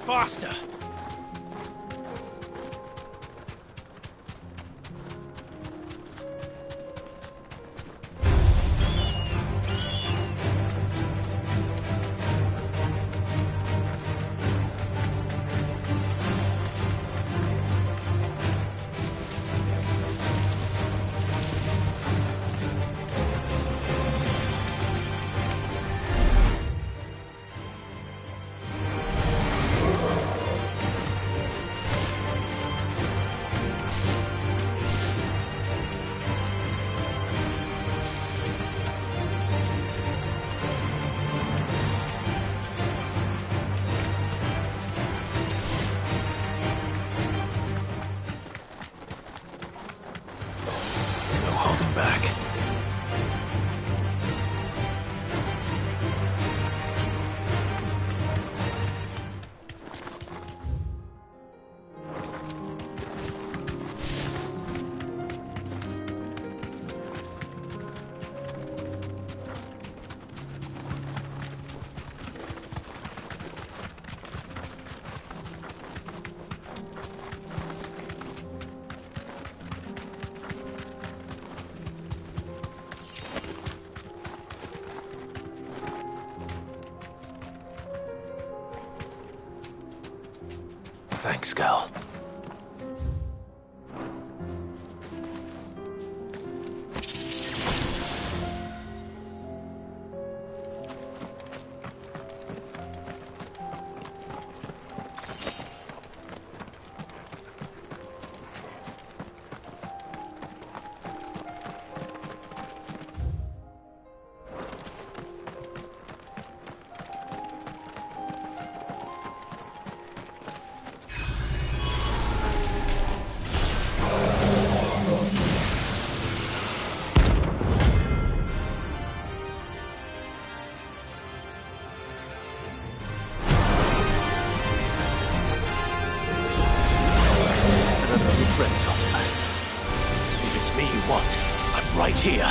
faster! Thanks, girl. If it's me you want, I'm right here.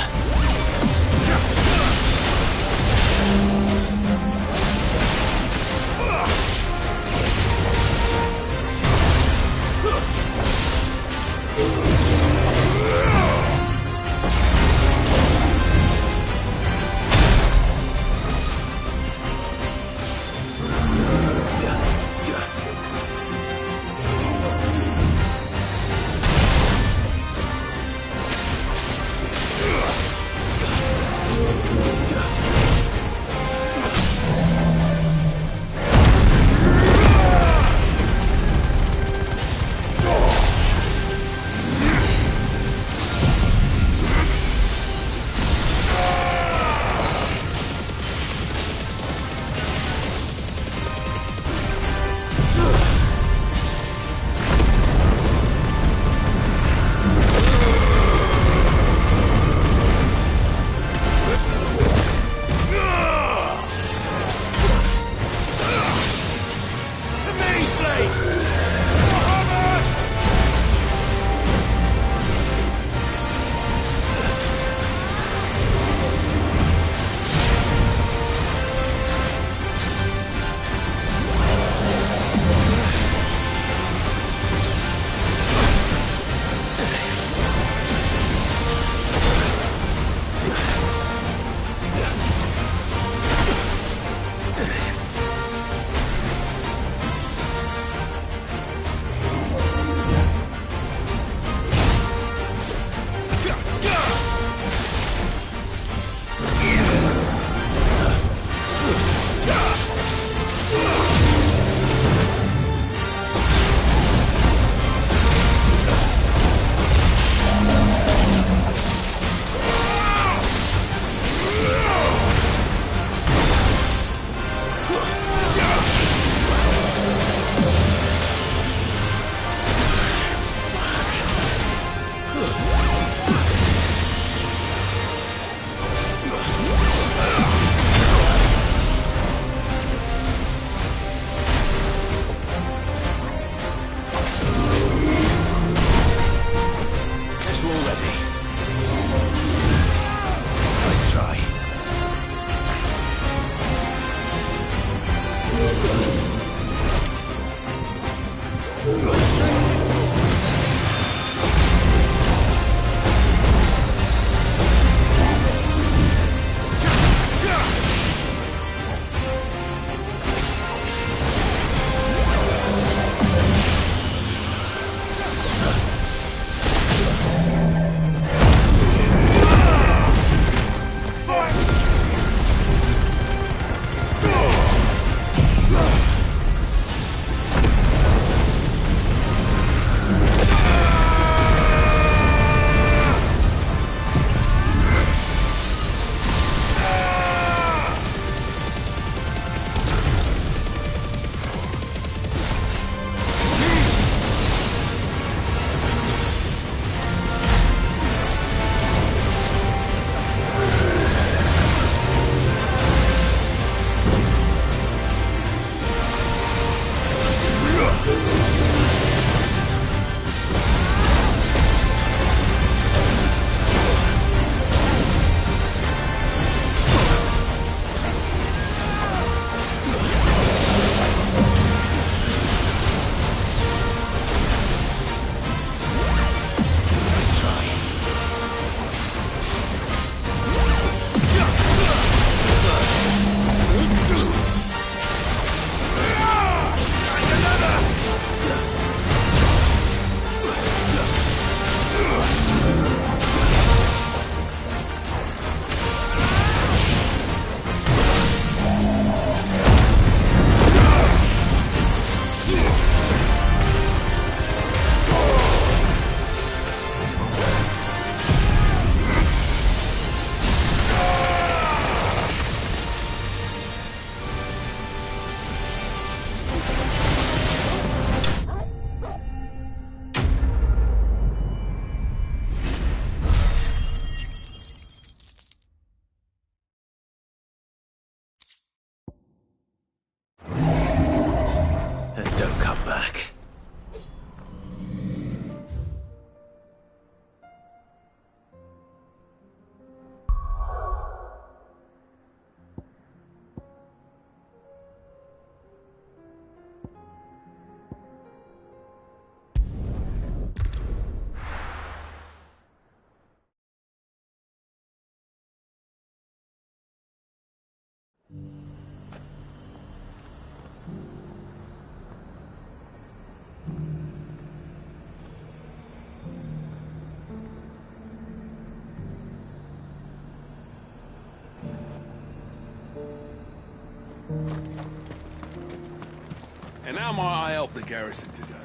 And how might I help the garrison today?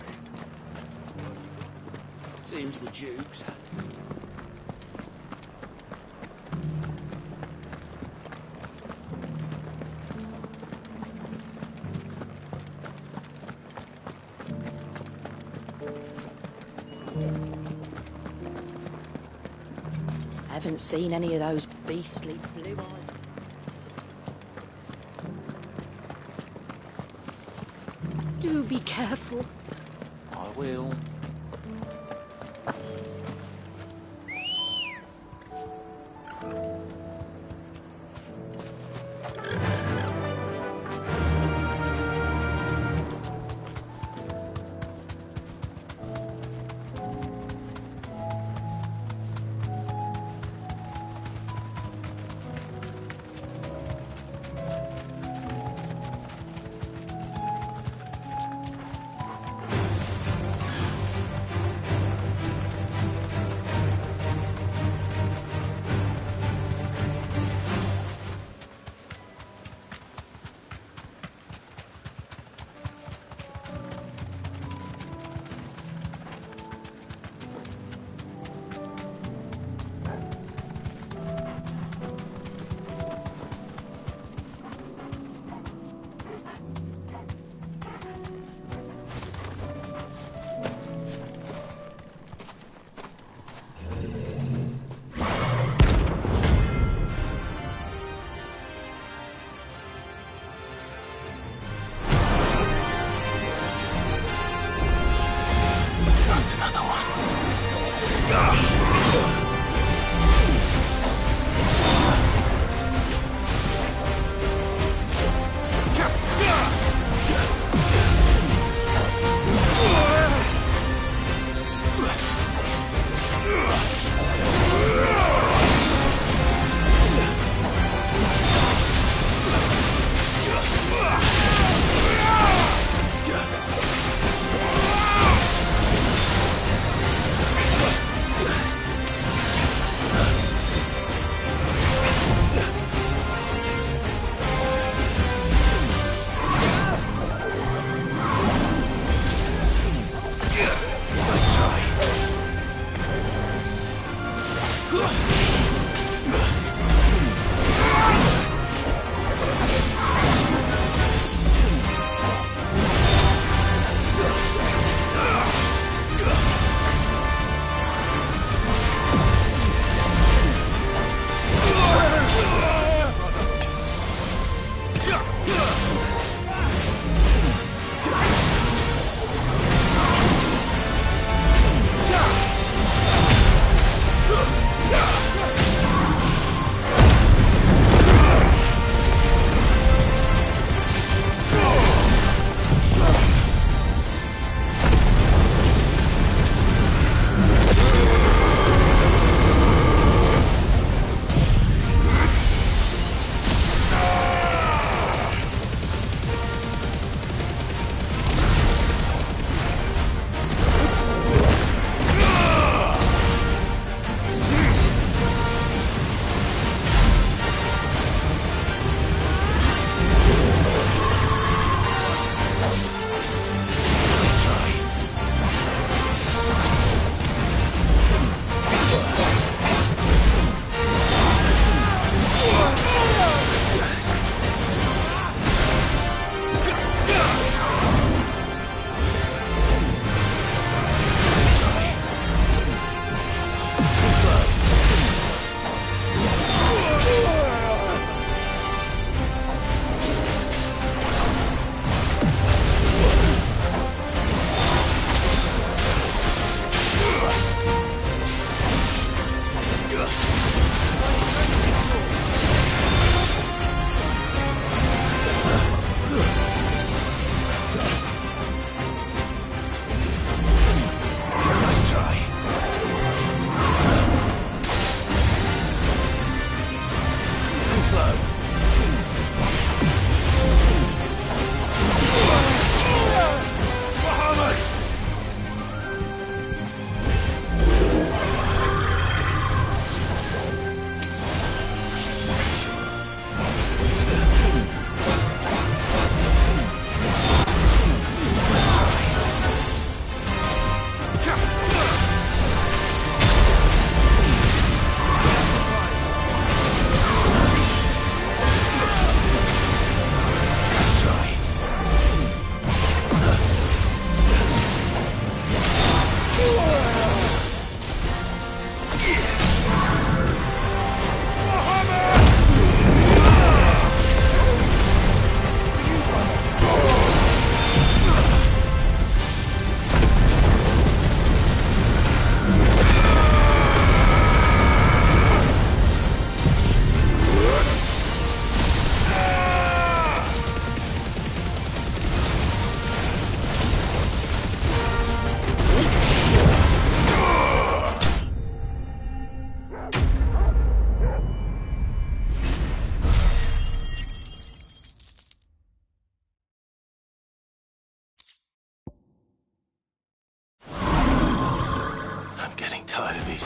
Seems the Duke's had Haven't seen any of those beastly blue eyes. Do be careful. I will.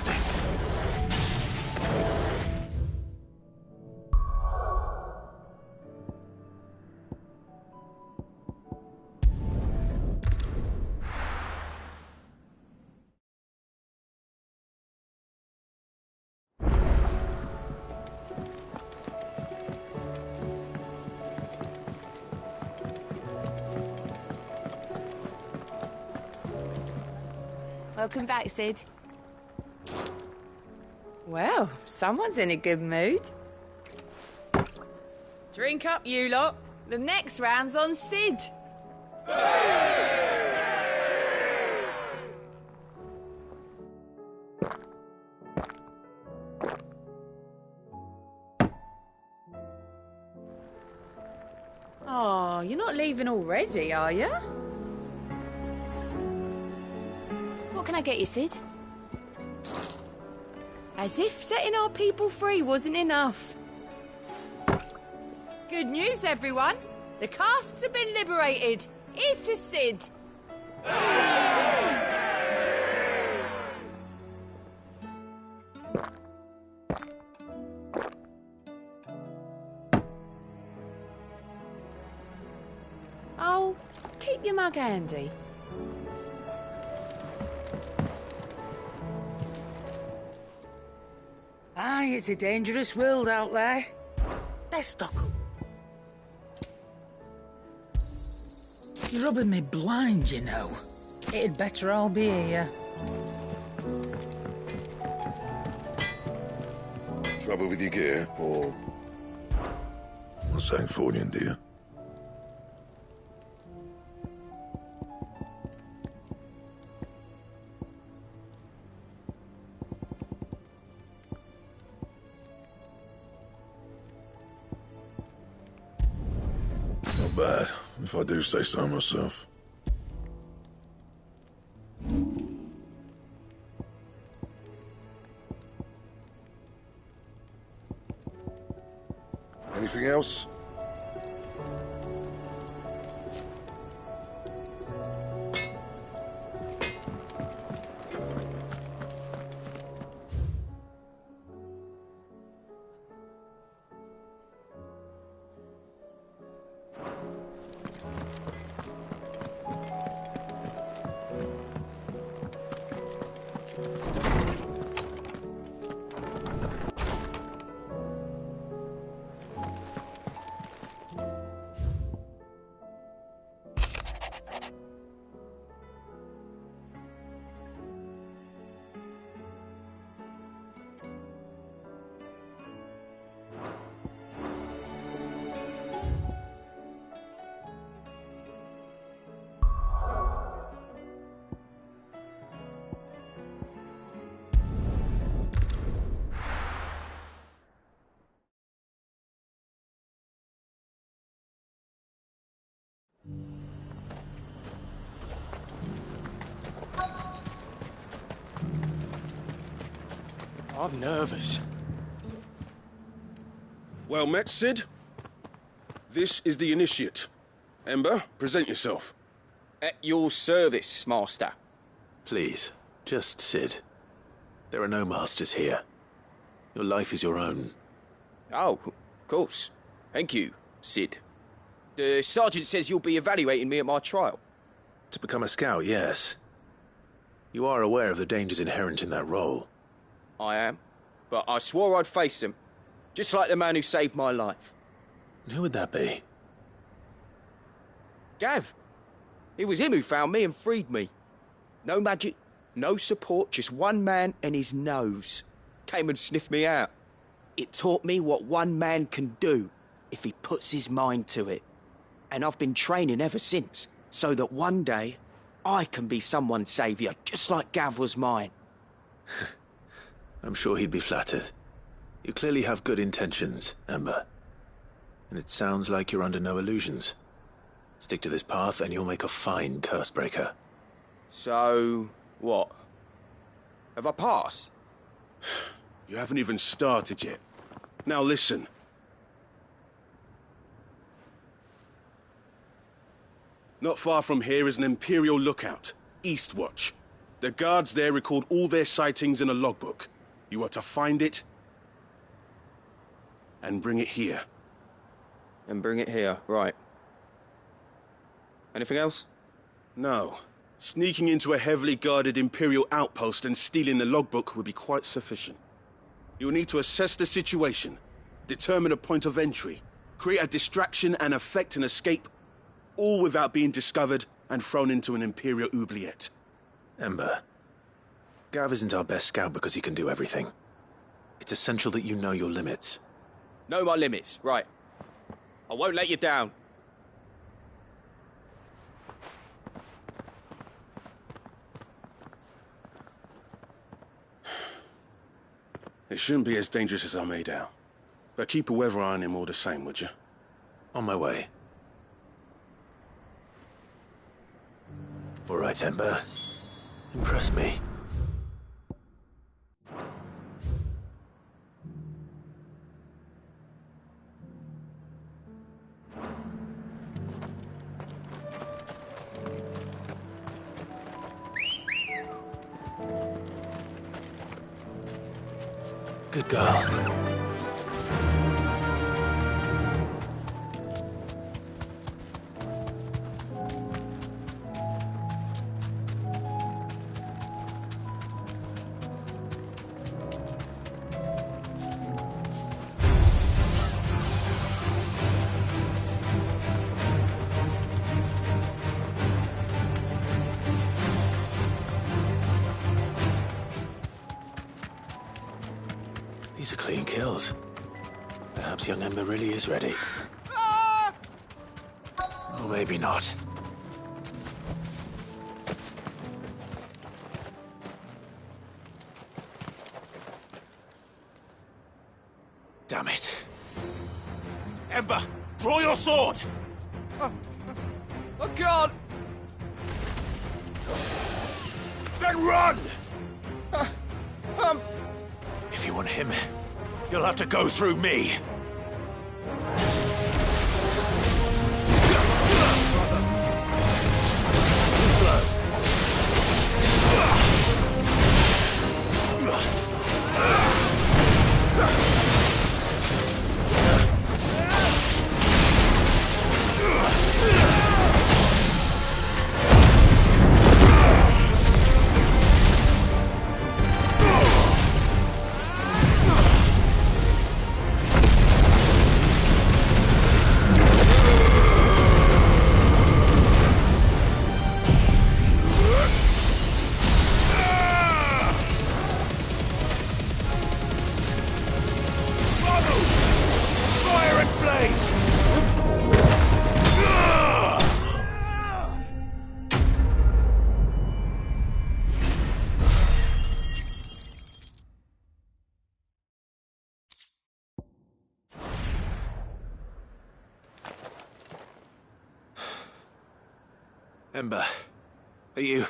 these things. Welcome back, Sid. Well, someone's in a good mood. Drink up, you lot. The next round's on Sid. Oh, you're not leaving already, are you? What can I get you, Sid? As if setting our people free wasn't enough. Good news, everyone. The casks have been liberated. Here's to Sid. Oh, keep your mug handy. Aye, it's a dangerous world out there. Best stock up. You're rubbing me blind, you know. It'd better all be here. Trouble with your gear, or... Not Sancfordian, do you? Not bad, if I do say so myself. Anything else? I'm nervous. Well met, Sid. This is the Initiate. Ember, present yourself. At your service, Master. Please, just Sid. There are no masters here. Your life is your own. Oh, of course. Thank you, Sid. The Sergeant says you'll be evaluating me at my trial. To become a scout, yes. You are aware of the dangers inherent in that role. I am. But I swore I'd face them. Just like the man who saved my life. And who would that be? Gav. It was him who found me and freed me. No magic, no support, just one man and his nose. Came and sniffed me out. It taught me what one man can do if he puts his mind to it. And I've been training ever since, so that one day I can be someone's saviour, just like Gav was mine. I'm sure he'd be flattered. You clearly have good intentions, Ember. And it sounds like you're under no illusions. Stick to this path and you'll make a fine cursebreaker. So, what? Have I passed? You haven't even started yet. Now listen. Not far from here is an Imperial lookout, Eastwatch. The guards there record all their sightings in a logbook. You are to find it and bring it here. And bring it here, right. Anything else? No. Sneaking into a heavily guarded Imperial outpost and stealing the logbook would be quite sufficient. You'll need to assess the situation, determine a point of entry, create a distraction and effect an escape, all without being discovered and thrown into an Imperial oubliette. Ember, Gav isn't our best scout because he can do everything. It's essential that you know your limits. Know my limits, right. I won't let you down. It shouldn't be as dangerous as I made out. But keep a weather eye on him all the same, would you? On my way. All right, Ember. Impress me. Good girl. These are clean kills. Perhaps young Ember really is ready. Or maybe not. Damn it. Ember, draw your sword! I can't! Then run! If you want him, you'll have to go through me. Ember, are you...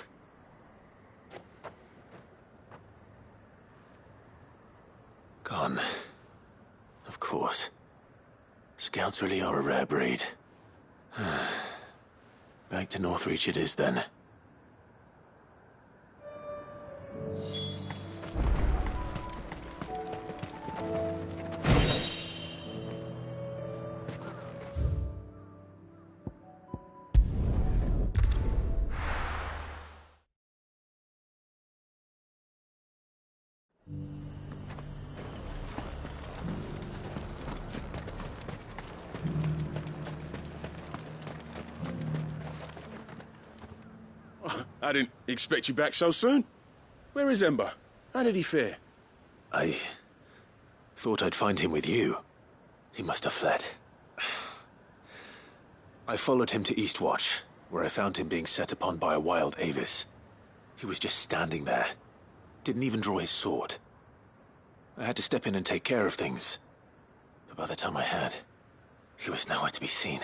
Gone. Of course. Scouts really are a rare breed. Back to Northreach it is then. I didn't expect you back so soon. Where is Ember? How did he fare? I thought I'd find him with you. He must have fled. I followed him to Eastwatch, where I found him being set upon by a wild Avis. He was just standing there. Didn't even draw his sword. I had to step in and take care of things. But by the time I had, he was nowhere to be seen.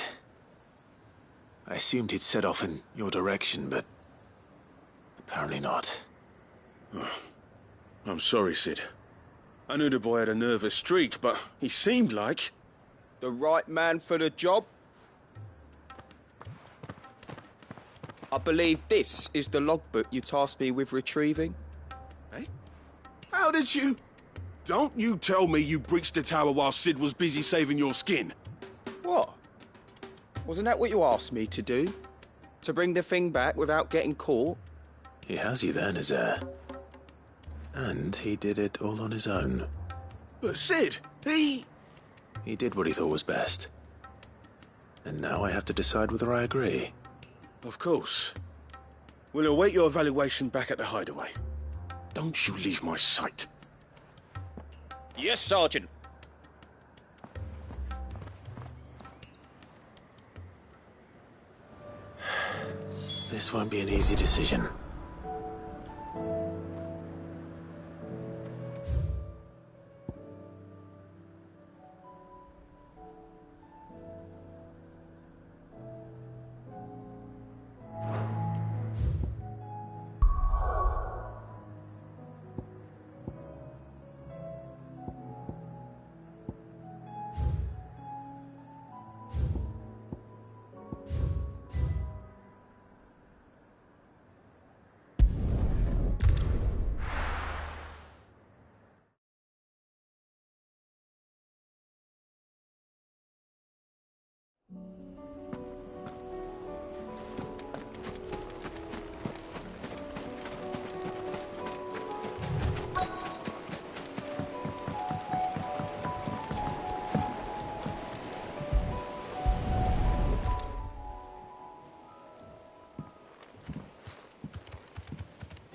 I assumed he'd set off in your direction, but apparently not. I'm sorry, Sid. I knew the boy had a nervous streak, but he seemed like... The right man for the job? I believe this is the logbook you tasked me with retrieving. Eh? How did you... Don't you tell me you breached the tower while Sid was busy saving your skin. What? Wasn't that what you asked me to do? To bring the thing back without getting caught? He has you then, his heir. And he did it all on his own. But Sid, he did what he thought was best. And now I have to decide whether I agree. Of course. We'll await your evaluation back at the hideaway. Don't you leave my sight. Yes, Sergeant. This won't be an easy decision.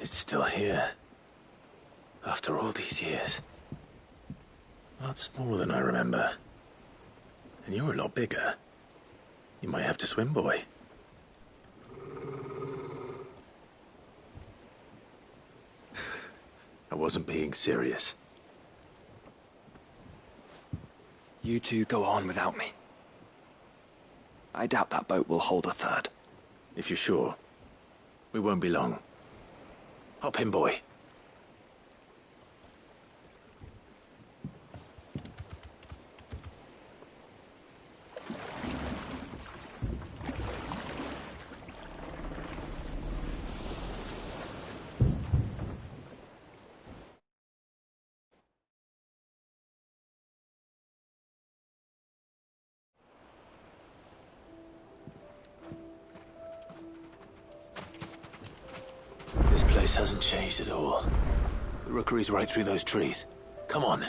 It's still here. After all these years. A lot smaller than I remember. And you're a lot bigger. You might have to swim, boy. I wasn't being serious. You two go on without me. I doubt that boat will hold a third. If you're sure, we won't be long. Hop in, boy. This place hasn't changed at all. The rookery's right through those trees. Come on.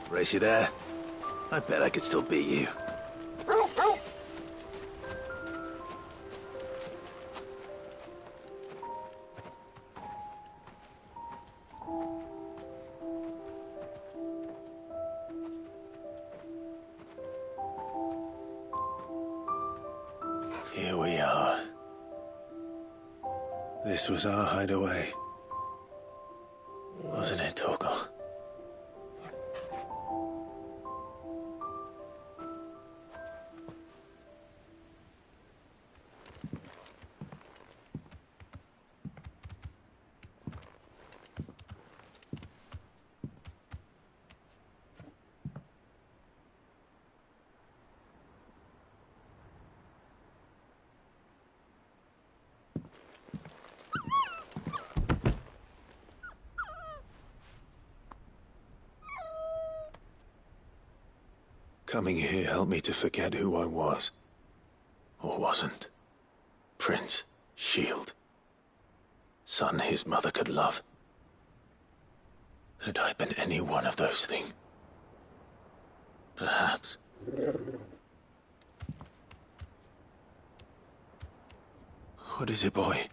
Race you there? I bet I could still beat you. Here we are. This was our hideaway. Wasn't it, Torgal? Coming here helped me to forget who I was. Or wasn't. Prince, shield. Son his mother could love. Had I been any one of those things? Perhaps. What is it, boy?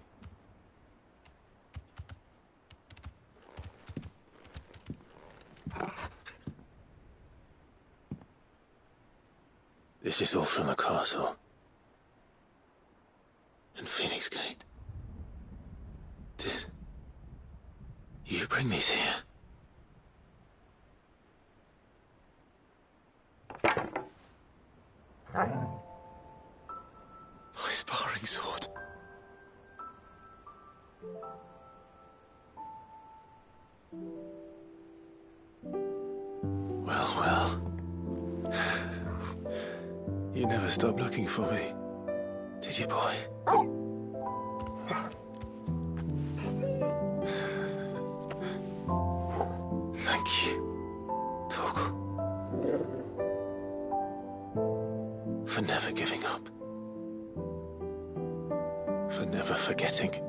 This is all from the castle. And Phoenix Gate. Did you bring these here? My sparring sword. Well. You never stopped looking for me, did you, boy? Thank you, Torgal. For never giving up. For never forgetting.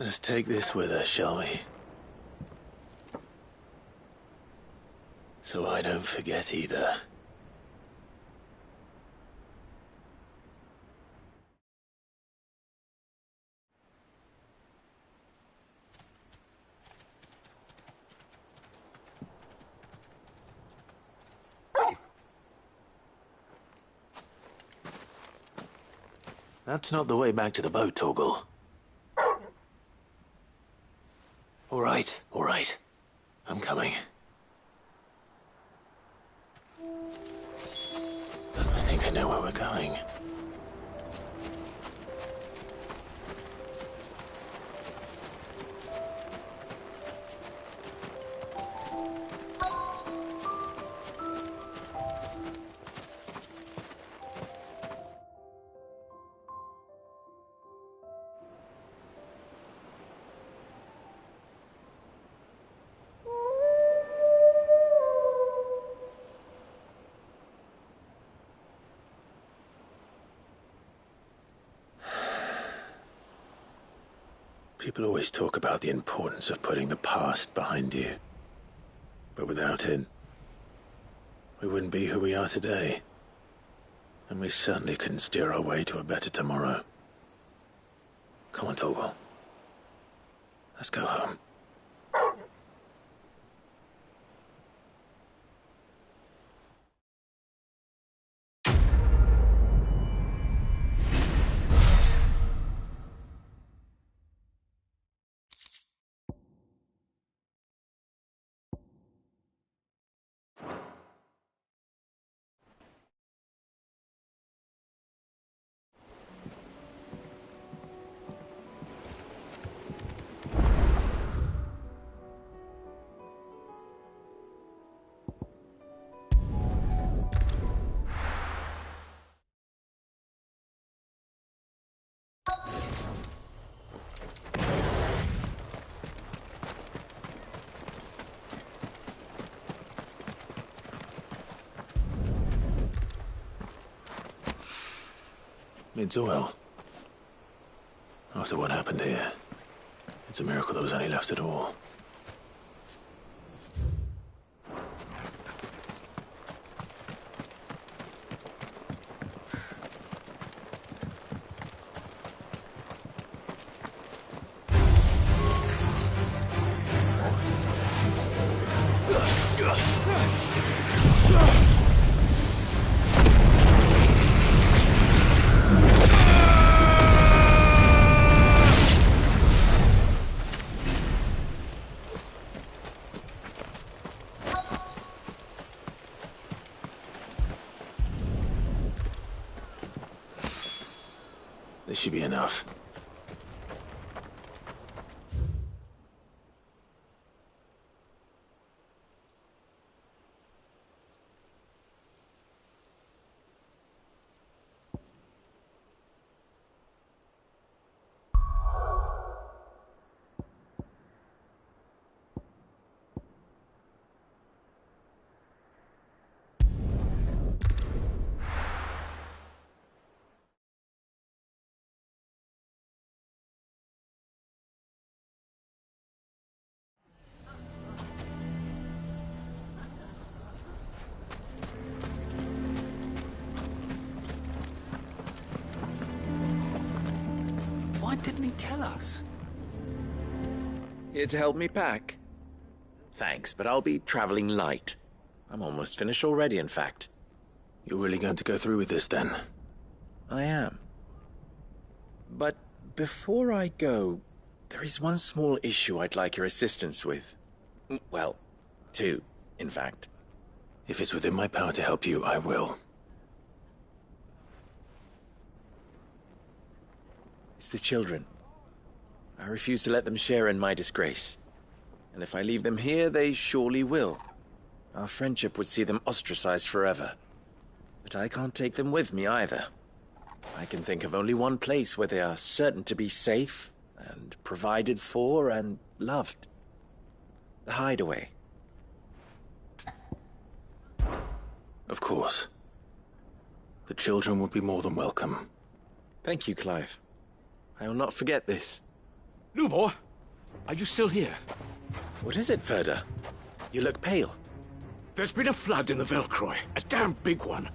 Let's take this with us, shall we? So I don't forget either. That's not the way back to the boat, Torgal. All right. I'm coming. I think I know where we're going. People always talk about the importance of putting the past behind you. But without it, we wouldn't be who we are today. And we certainly couldn't steer our way to a better tomorrow. Come on, Torgal. Let's go home. Mids are well. After what happened here, it's a miracle there was any left at all. This should be enough. Why didn't he tell us? Here to help me pack? Thanks, but I'll be traveling light. I'm almost finished already, in fact. You're really going to go through with this, then? I am. But before I go, there is one small issue I'd like your assistance with. Well, two, in fact. If it's within my power to help you, I will. It's the children. I refuse to let them share in my disgrace. And if I leave them here, they surely will. Our friendship would see them ostracized forever. But I can't take them with me either. I can think of only one place where they are certain to be safe, and provided for, and loved. The hideaway. Of course. The children would be more than welcome. Thank you, Clive. I will not forget this. Lubor, are you still here? What is it, Ferda? You look pale. There's been a flood in the Velcroy, a damn big one.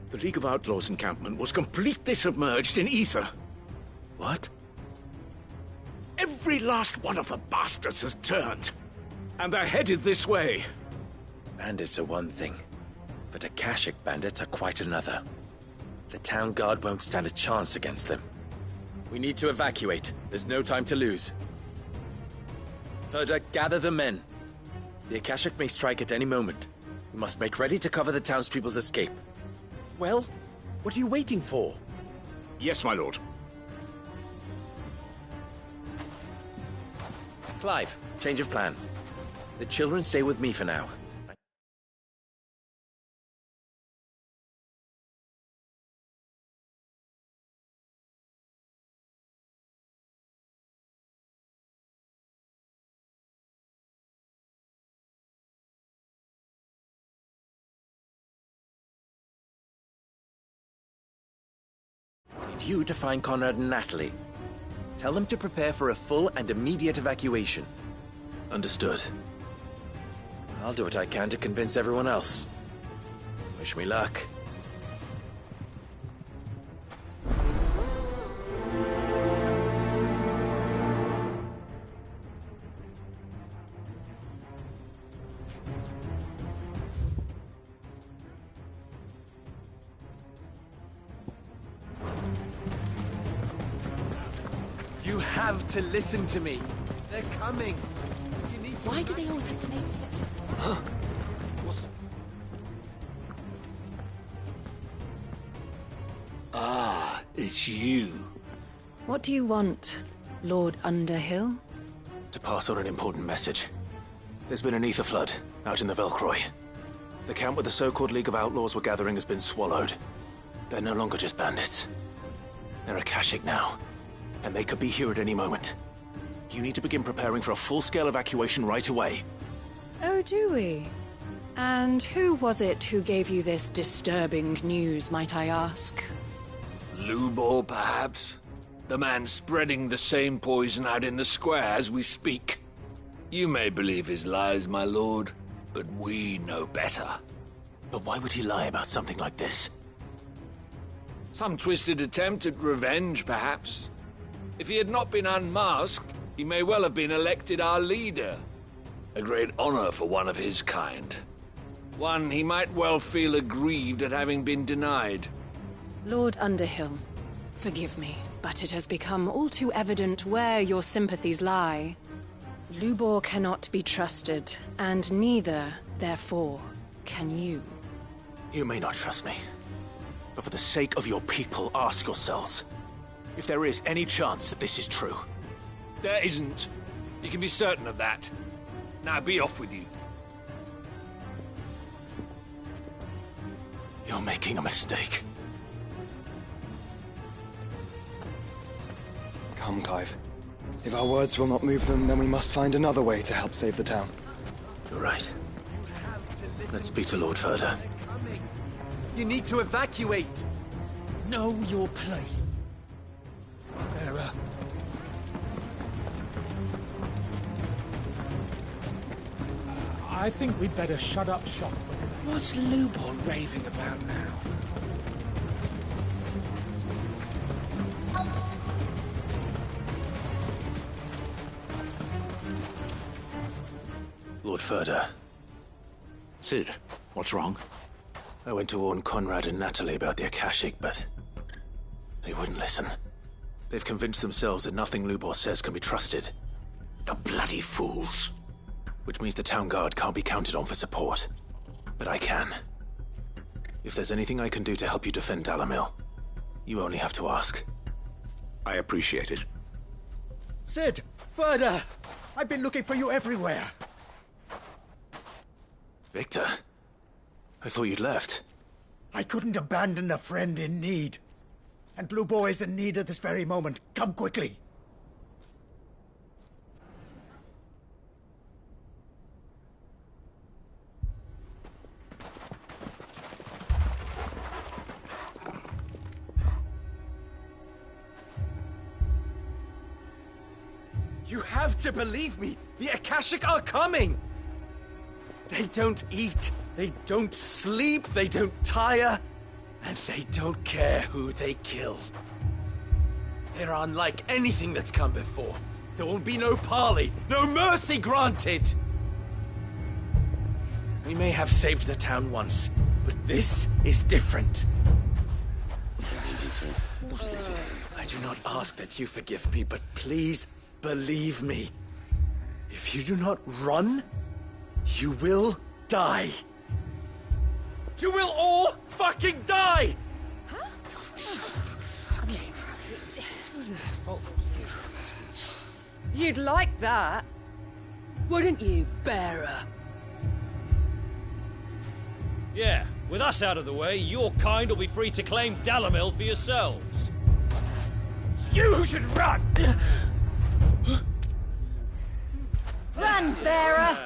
The League of Outlaws encampment was completely submerged in ether. What? Every last one of the bastards has turned. And they're headed this way. Bandits are one thing, but Akashic bandits are quite another. The town guard won't stand a chance against them. We need to evacuate. There's no time to lose. Ferda, gather the men. The Akashic may strike at any moment. We must make ready to cover the townspeople's escape. Well, what are you waiting for? Yes, my lord. Clive, change of plan. The children stay with me for now. Need you to find Conrad and Natalie. Tell them to prepare for a full and immediate evacuation. Understood. I'll do what I can to convince everyone else. Wish me luck. You have to listen to me. They're coming. You need to. Why do they always have to make such... Ah, it's you. What do you want, Lord Underhill? To pass on an important message. There's been an ether flood out in the Velcroy. The camp where the so-called League of Outlaws were gathering has been swallowed. They're no longer just bandits. They're Akashic now, and they could be here at any moment. You need to begin preparing for a full-scale evacuation right away. Oh, do we? And who was it who gave you this disturbing news, might I ask? Lubor, perhaps? The man spreading the same poison out in the square as we speak. You may believe his lies, my lord, but we know better. But why would he lie about something like this? Some twisted attempt at revenge, perhaps. If he had not been unmasked, he may well have been elected our leader. A great honor for one of his kind. One he might well feel aggrieved at having been denied. Lord Underhill, forgive me, but it has become all too evident where your sympathies lie. Lubor cannot be trusted, and neither, therefore, can you. You may not trust me, but for the sake of your people, ask yourselves if there is any chance that this is true. There isn't. You can be certain of that. Now be off with you. You're making a mistake. Come, Clive. If our words will not move them, then we must find another way to help save the town. You're right. Let's speak to Lord Furder. You need to evacuate! Know your place. Bearer. I think we'd better shut up shop for today. What's Lubor raving about now? Lord Furder. Sid, what's wrong? I went to warn Conrad and Natalie about the Akashic, but they wouldn't listen. They've convinced themselves that nothing Lubor says can be trusted. The bloody fools. Which means the town guard can't be counted on for support. But I can. If there's anything I can do to help you defend Dalamil, you only have to ask. I appreciate it. Sid! Further! I've been looking for you everywhere. Victor, I thought you'd left. I couldn't abandon a friend in need. And Lubor is in need at this very moment. Come quickly. You have to believe me! The Akashic are coming! They don't eat, they don't sleep, they don't tire, and they don't care who they kill. They're unlike anything that's come before. There will be no parley, no mercy granted! We may have saved the town once, but this is different. I do not ask that you forgive me, but please believe me. If you do not run, you will die. You will all fucking die! You'd like that, wouldn't you, bearer? Yeah, with us out of the way, your kind will be free to claim Dalamil for yourselves. It's you who should run! Run, bearer!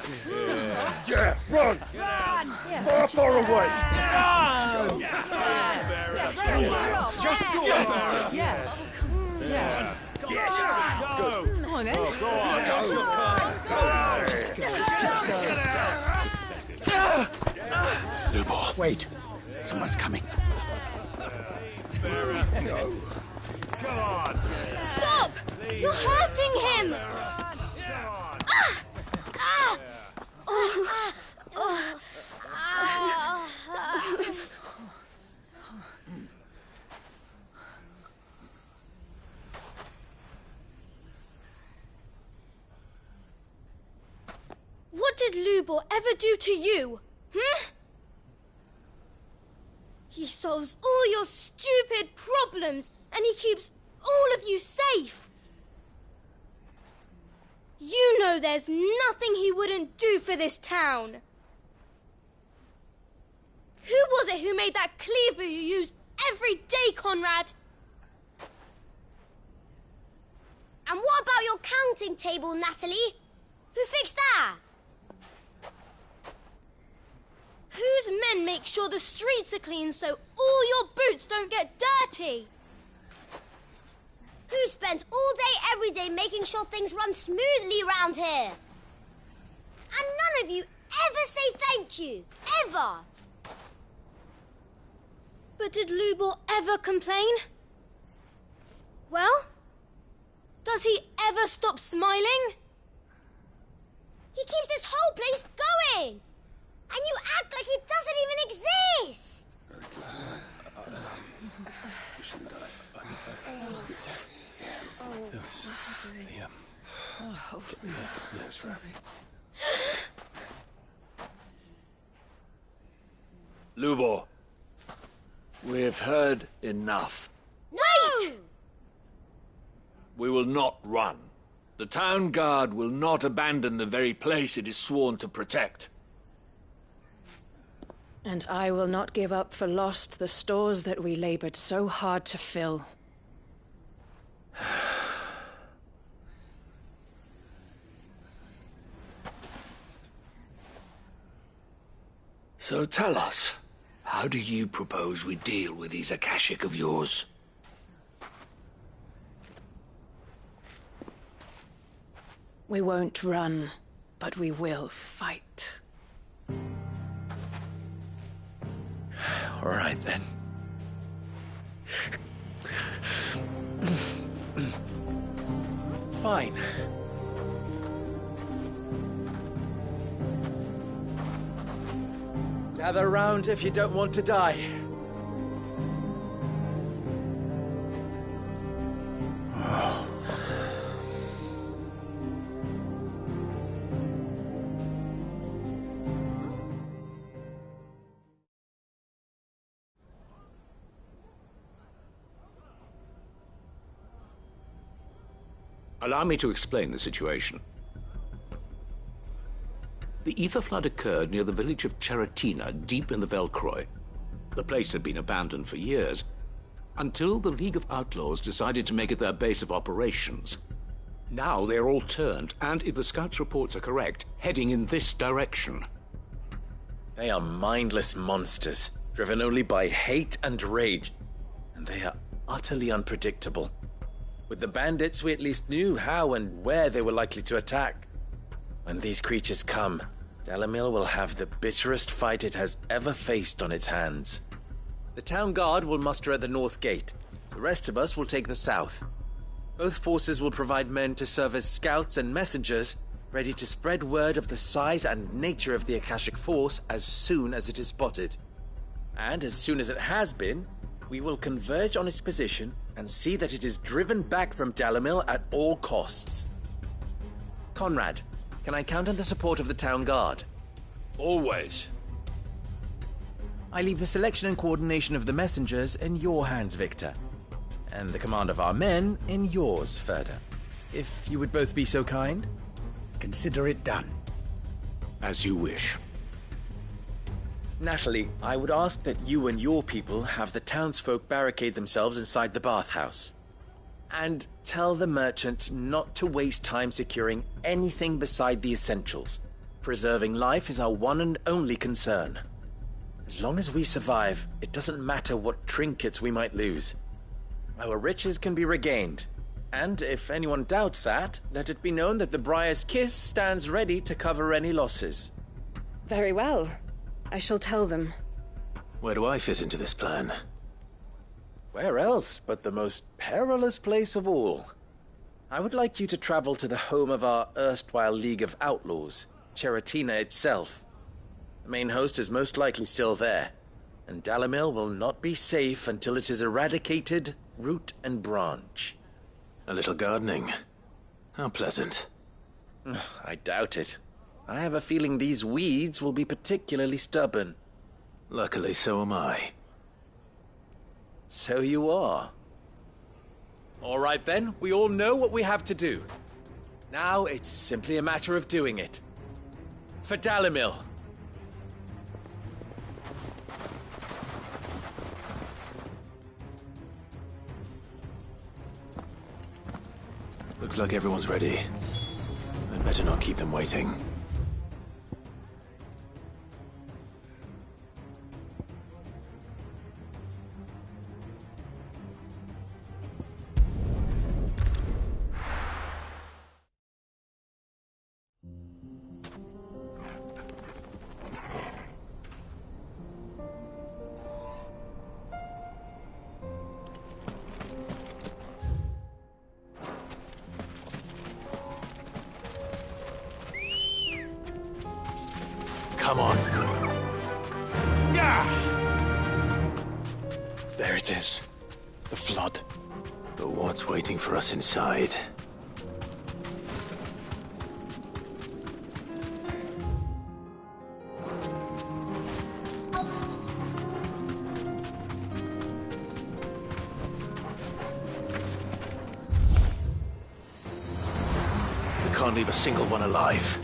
Yeah, run! Run! Far away! Run! Just go, bearer! Yeah. Yeah. Go! Come on, then. Go on! Just go. Lubor. Wait. Someone's coming. No. Come on! Stop! You're hurting him! What did Lubor ever do to you? He solves all your stupid problems and he keeps all of you safe. You know there's nothing he wouldn't do for this town. Who was it who made that cleaver you use every day, Conrad? And what about your counting table, Natalie? Who fixed that? Whose men make sure the streets are clean so all your boots don't get dirty? Who spends all day, every day making sure things run smoothly round here? And none of you ever say thank you. Ever. But did Lubor ever complain? Well, does he ever stop smiling? He keeps this whole place going. And you act like he doesn't even exist. Lubor, we've heard enough. Wait! We will not run. The town guard will not abandon the very place it is sworn to protect. And I will not give up for lost the stores that we labored so hard to fill. So tell us, how do you propose we deal with these Akashic of yours? We won't run, but we will fight. All right, then. Fine. Gather round if you don't want to die. Allow me to explain the situation. The ether flood occurred near the village of Cheratina, deep in the Velcroy. The place had been abandoned for years, until the League of Outlaws decided to make it their base of operations. Now they're all turned, and if the scouts' reports are correct, heading in this direction. They are mindless monsters, driven only by hate and rage, and they are utterly unpredictable. With the bandits, we at least knew how and where they were likely to attack. When these creatures come, Dalamil will have the bitterest fight it has ever faced on its hands. The town guard will muster at the north gate. The rest of us will take the south. Both forces will provide men to serve as scouts and messengers, ready to spread word of the size and nature of the Akashic force as soon as it is spotted. And as soon as it has been, we will converge on its position and see that it is driven back from Dalamil at all costs. Conrad, can I count on the support of the town guard? Always. I leave the selection and coordination of the messengers in your hands, Victor. And the command of our men in yours, Ferda. If you would both be so kind. Consider it done. As you wish. Natalie, I would ask that you and your people have the townsfolk barricade themselves inside the bathhouse. And tell the merchant not to waste time securing anything beside the essentials. Preserving life is our one and only concern. As long as we survive, it doesn't matter what trinkets we might lose. Our riches can be regained. And if anyone doubts that, let it be known that the Briar's Kiss stands ready to cover any losses. Very well. I shall tell them. Where do I fit into this plan? Where else but the most perilous place of all? I would like you to travel to the home of our erstwhile League of Outlaws, Cheratina itself. The main host is most likely still there, and Dalamil will not be safe until it is eradicated, root and branch. A little gardening. How pleasant. I doubt it. I have a feeling these weeds will be particularly stubborn. Luckily, so am I. So you are. All right then, we all know what we have to do. Now it's simply a matter of doing it. For Dalamil. Looks like everyone's ready. I'd better not keep them waiting. Come on. There it is. The flood. But what's waiting for us inside? We can't leave a single one alive.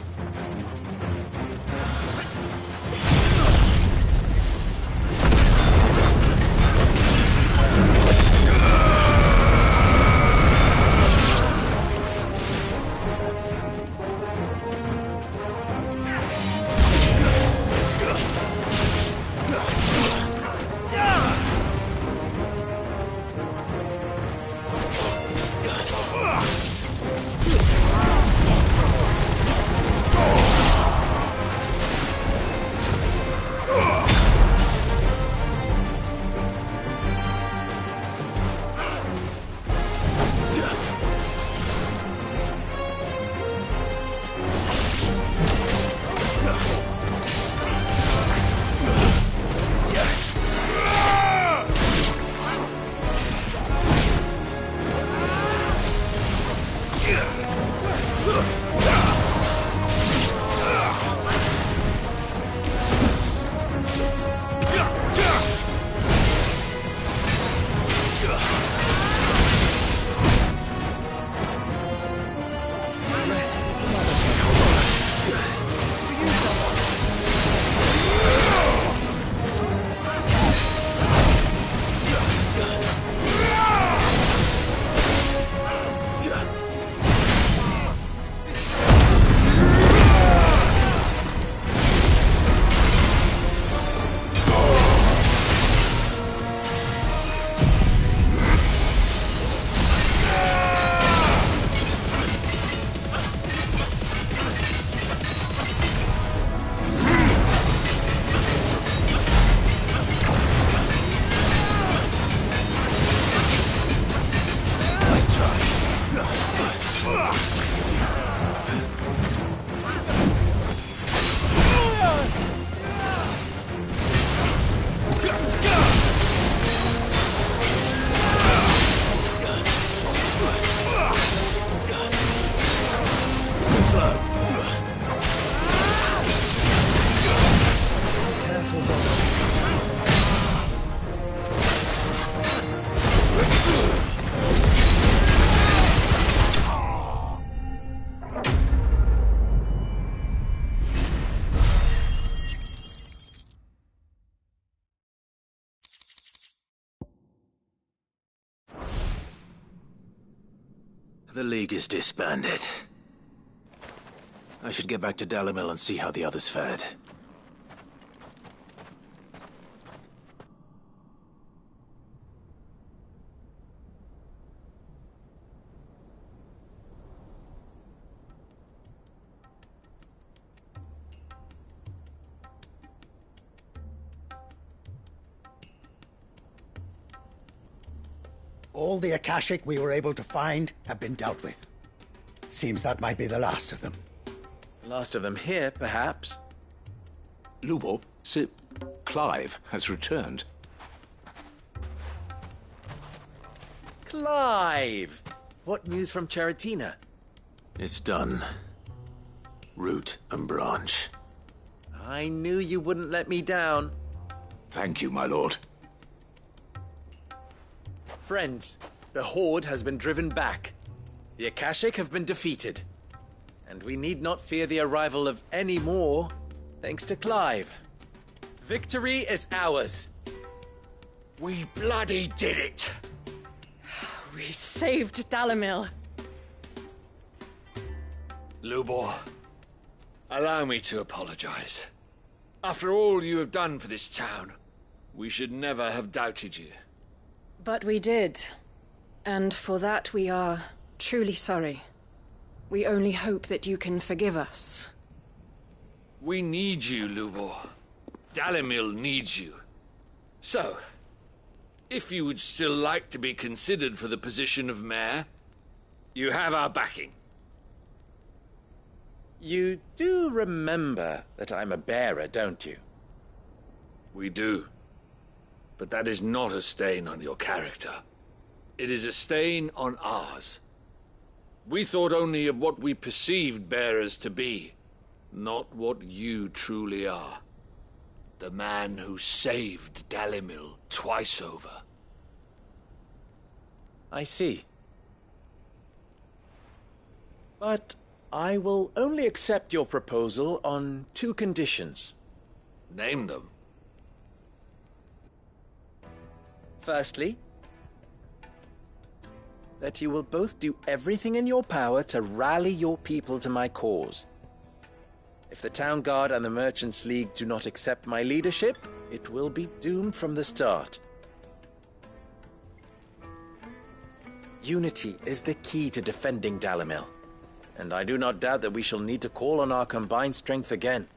The League is disbanded. I should get back to Dalimil and see how the others fared. All the Akashic we were able to find have been dealt with. Seems that might be the last of them. Last of them here, perhaps. Lubor, Clive has returned. Clive! What news from Charatina? It's done. Root and branch. I knew you wouldn't let me down. Thank you, my lord. Friends, the Horde has been driven back. The Akashic have been defeated. And we need not fear the arrival of any more, thanks to Clive. Victory is ours. We bloody did it! We saved Dalimil. Lubor, allow me to apologize. After all you have done for this town, we should never have doubted you. But we did. And for that we are truly sorry. We only hope that you can forgive us. We need you, Lubor. Dalimil needs you. So, if you would still like to be considered for the position of mayor, you have our backing. You do remember that I'm a bearer, don't you? We do. But that is not a stain on your character. It is a stain on ours. We thought only of what we perceived bearers to be, not what you truly are. The man who saved Dalimil twice over. I see. But I will only accept your proposal on 2 conditions. Name them. Firstly, that you will both do everything in your power to rally your people to my cause. If the Town Guard and the Merchants League do not accept my leadership, it will be doomed from the start. Unity is the key to defending Dalimil, and I do not doubt that we shall need to call on our combined strength again.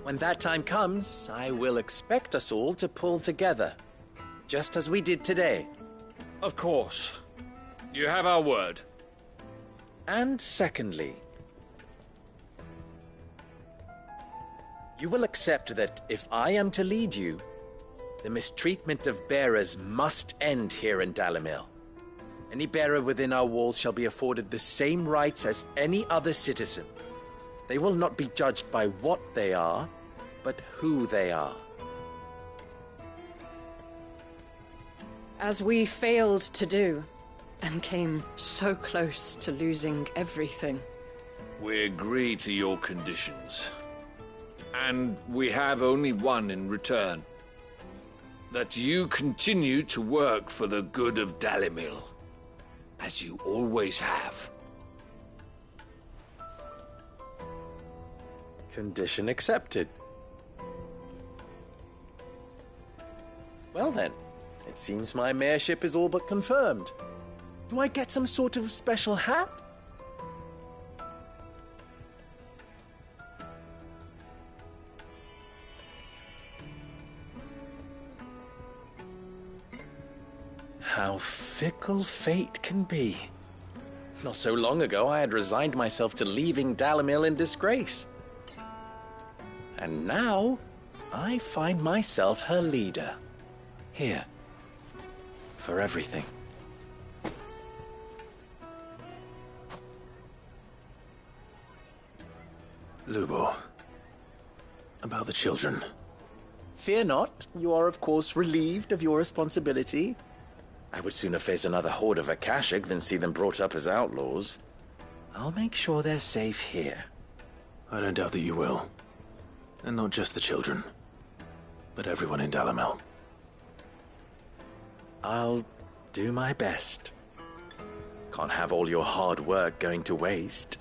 When that time comes, I will expect us all to pull together, just as we did today. Of course. You have our word. And secondly, you will accept that if I am to lead you, the mistreatment of bearers must end here in Dalimil. Any bearer within our walls shall be afforded the same rights as any other citizen. They will not be judged by what they are, but who they are. As we failed to do, and came so close to losing everything. We agree to your conditions. And we have only one in return. That you continue to work for the good of Dalimil, as you always have. Condition accepted. Well then, it seems my mayorship is all but confirmed. Do I get some sort of special hat? How fickle fate can be. Not so long ago, I had resigned myself to leaving Dalimil in disgrace. And now, I find myself her leader. Here. For everything. Lubo. About the children. Fear not. You are, of course, relieved of your responsibility. I would sooner face another horde of Akashic than see them brought up as outlaws. I'll make sure they're safe here. I don't doubt that you will. And not just the children, but everyone in Dalimil. I'll do my best. Can't have all your hard work going to waste.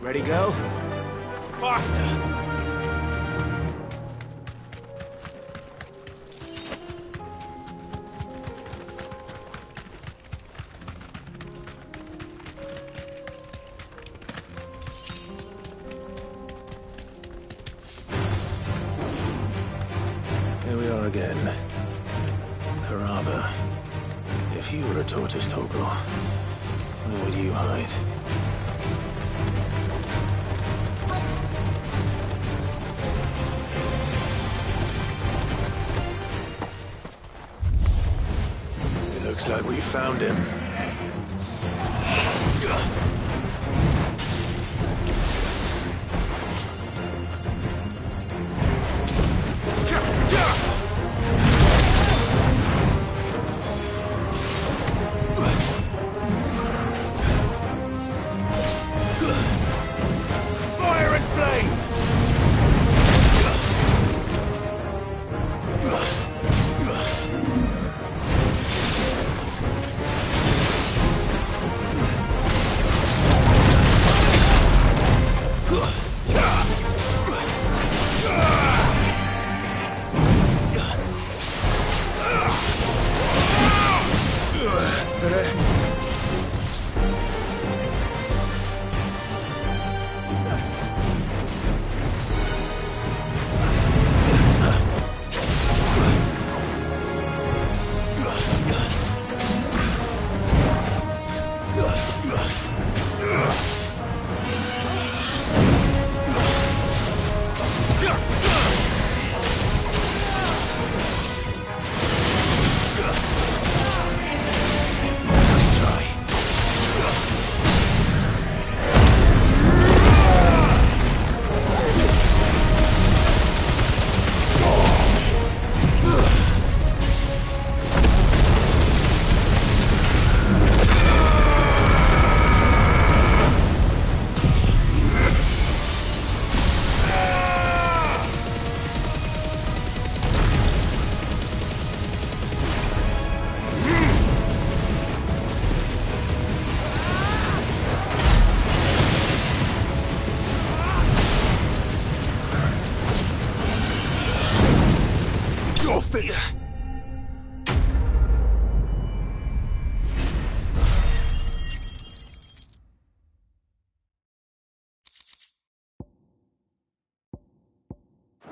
Ready, go? Faster! Here we are again. Karava. If you were a tortoise, Torgal, where would you hide? Looks like we found him. Fire and flame!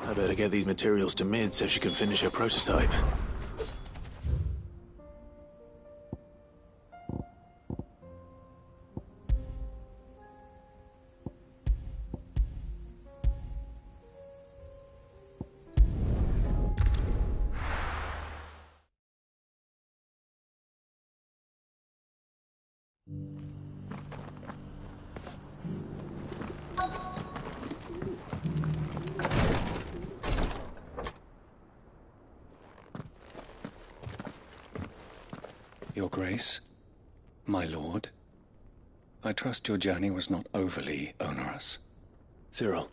I better get these materials to Mid so she can finish her prototype. Your Grace, my lord, I trust your journey was not overly onerous. Cyril,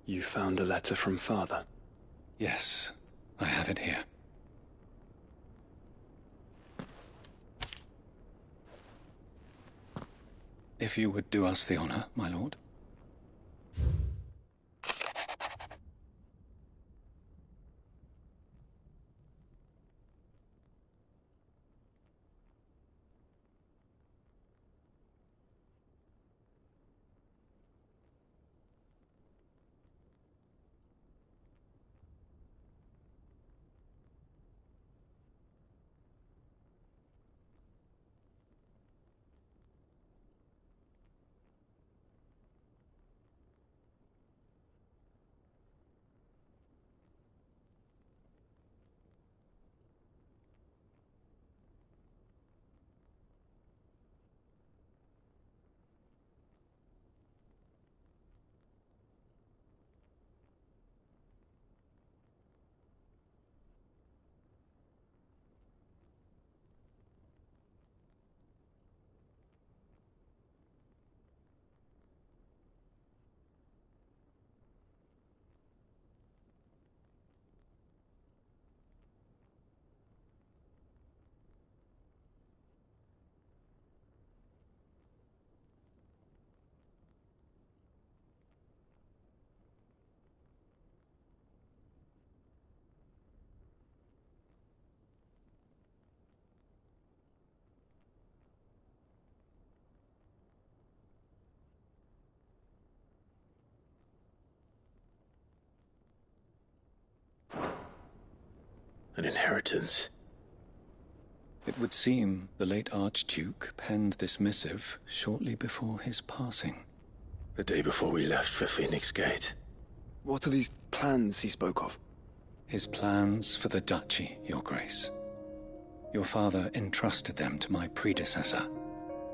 you found a letter from Father? Yes, I have it here. If you would do us the honor, my lord. An inheritance. It would seem the late Archduke penned this missive shortly before his passing. The day before we left for Phoenix Gate. What are these plans he spoke of? His plans for the duchy, Your Grace. Your father entrusted them to my predecessor,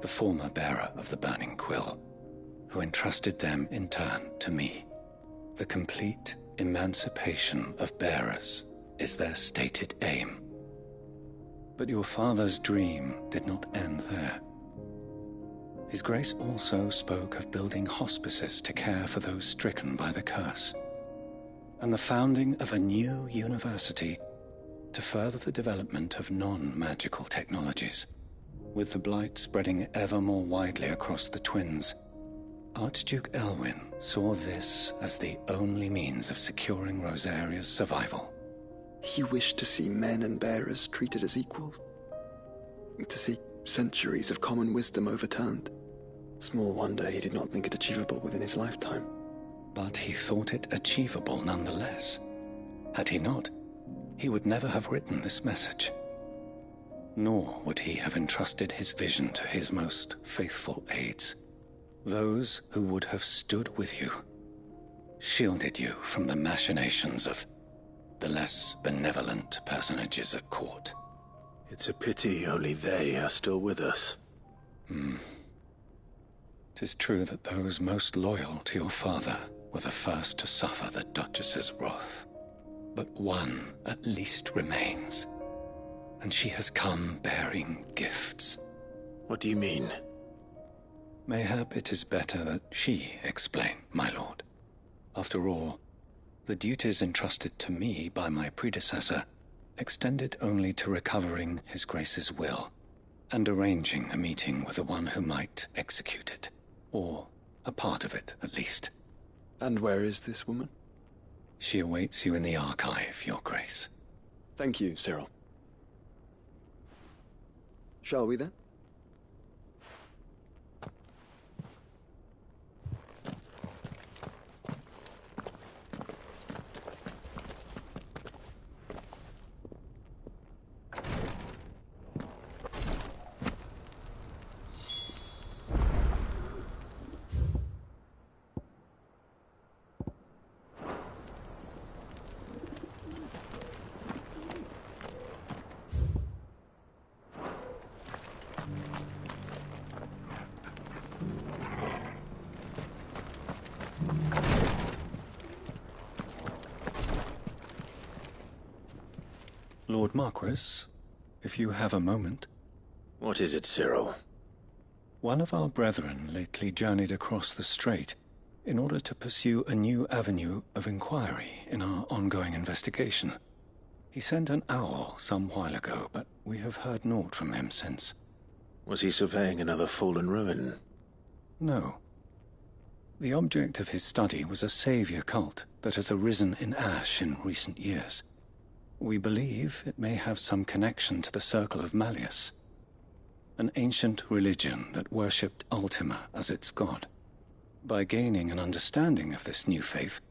the former bearer of the Burning Quill, who entrusted them in turn to me. The complete emancipation of bearers is their stated aim. But your father's dream did not end there. His Grace also spoke of building hospices to care for those stricken by the curse, and the founding of a new university to further the development of non-magical technologies. With the blight spreading ever more widely across the Twins, Archduke Elwyn saw this as the only means of securing Rosaria's survival. He wished to see men and bearers treated as equals. To see centuries of common wisdom overturned. Small wonder he did not think it achievable within his lifetime. But he thought it achievable nonetheless. Had he not, he would never have written this message. Nor would he have entrusted his vision to his most faithful aides, those who would have stood with you, shielded you from the machinations of the less benevolent personages at court. It's a pity only they are still with us. 'Tis true that those most loyal to your father were the first to suffer the Duchess's wrath. But one at least remains, and she has come bearing gifts. What do you mean? Mayhap it is better that she explain, my lord. After all, the duties entrusted to me by my predecessor extended only to recovering His Grace's will and arranging a meeting with the one who might execute it, or a part of it at least. And where is this woman? She awaits you in the archive, Your Grace. Thank you, Cyril. Shall we then? Lord Marquis, if you have a moment. What is it, Cyril? One of our brethren lately journeyed across the strait in order to pursue a new avenue of inquiry in our ongoing investigation. He sent an owl some while ago, but we have heard naught from him since. Was he surveying another fallen ruin? No. The object of his study was a savior cult that has arisen in Ash in recent years. We believe it may have some connection to the Circle of Malleus, an ancient religion that worshipped Ultima as its god. By gaining an understanding of this new faith,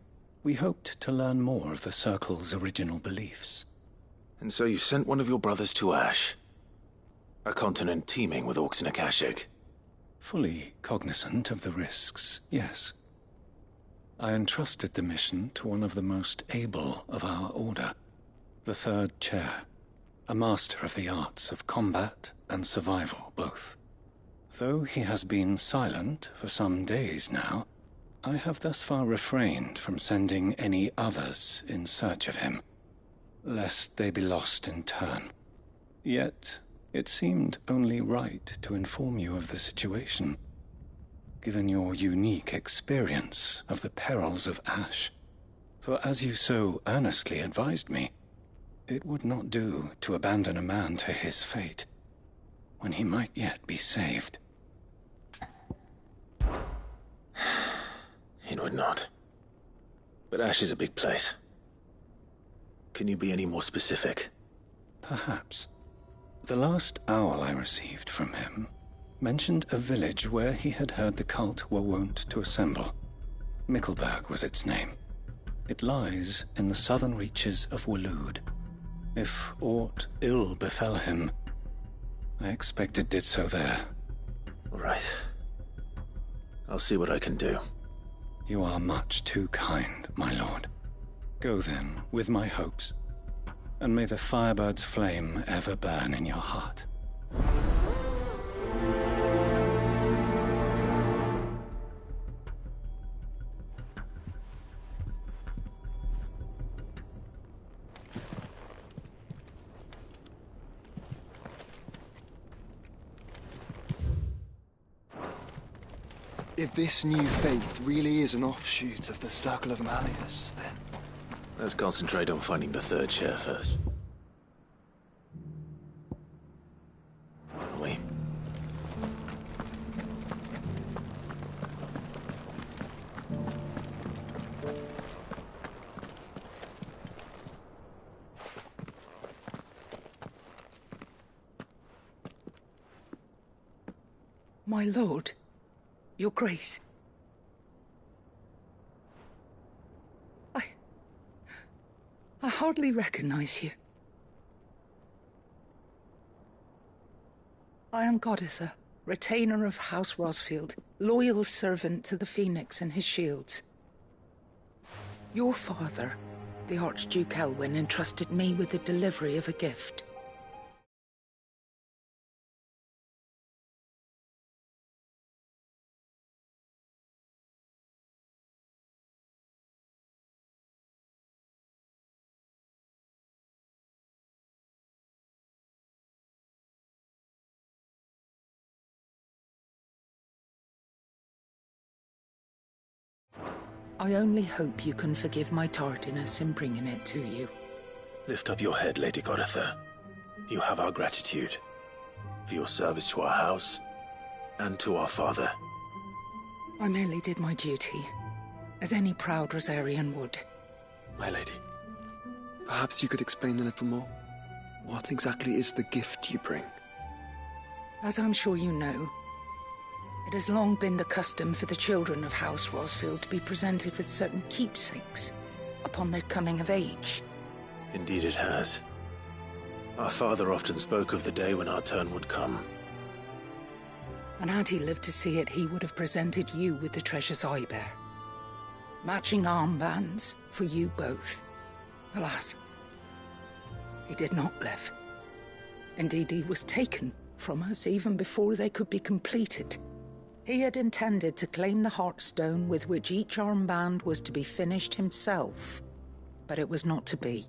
we hoped to learn more of the Circle's original beliefs. And so you sent one of your brothers to Ash, a continent teeming with orcs and Akashic. Fully cognizant of the risks, yes. I entrusted the mission to one of the most able of our order, the Third Chair, a master of the arts of combat and survival both. Though he has been silent for some days now, I have thus far refrained from sending any others in search of him, lest they be lost in turn. Yet, it seemed only right to inform you of the situation, given your unique experience of the perils of Ash. For as you so earnestly advised me, it would not do to abandon a man to his fate, when he might yet be saved. It would not. But Ash is a big place. Can you be any more specific? Perhaps. The last owl I received from him mentioned a village where he had heard the cult were wont to assemble. Mickleburg was its name. It lies in the southern reaches of Waloed. If aught ill befell him, I expect it did so there. All right. I'll see what I can do. You are much too kind, my lord. Go then, with my hopes. and may the Firebird's flame ever burn in your heart. If this new faith really is an offshoot of the Circle of Malleus, then... Let's concentrate on finding the third chair first. Are we? My lord, your grace. I hardly recognize you. I am Goditha, retainer of House Rosfield, loyal servant to the Phoenix and his shields. Your father, the Archduke Elwyn, entrusted me with the delivery of a gift. I only hope you can forgive my tardiness in bringing it to you. Lift up your head, Lady Goditha. You have our gratitude for your service to our house and to our father. I merely did my duty, as any proud Rosarian would. My lady, perhaps you could explain a little more? What exactly is the gift you bring? As I'm sure you know, it has long been the custom for the children of House Rosfield to be presented with certain keepsakes upon their coming of age. Indeed it has. Our father often spoke of the day when our turn would come. And had he lived to see it, he would have presented you with the treasures I bear. Matching armbands for you both. Alas, he did not live. Indeed, he was taken from us even before they could be completed. He had intended to claim the Heartstone with which each armband was to be finished himself, but it was not to be.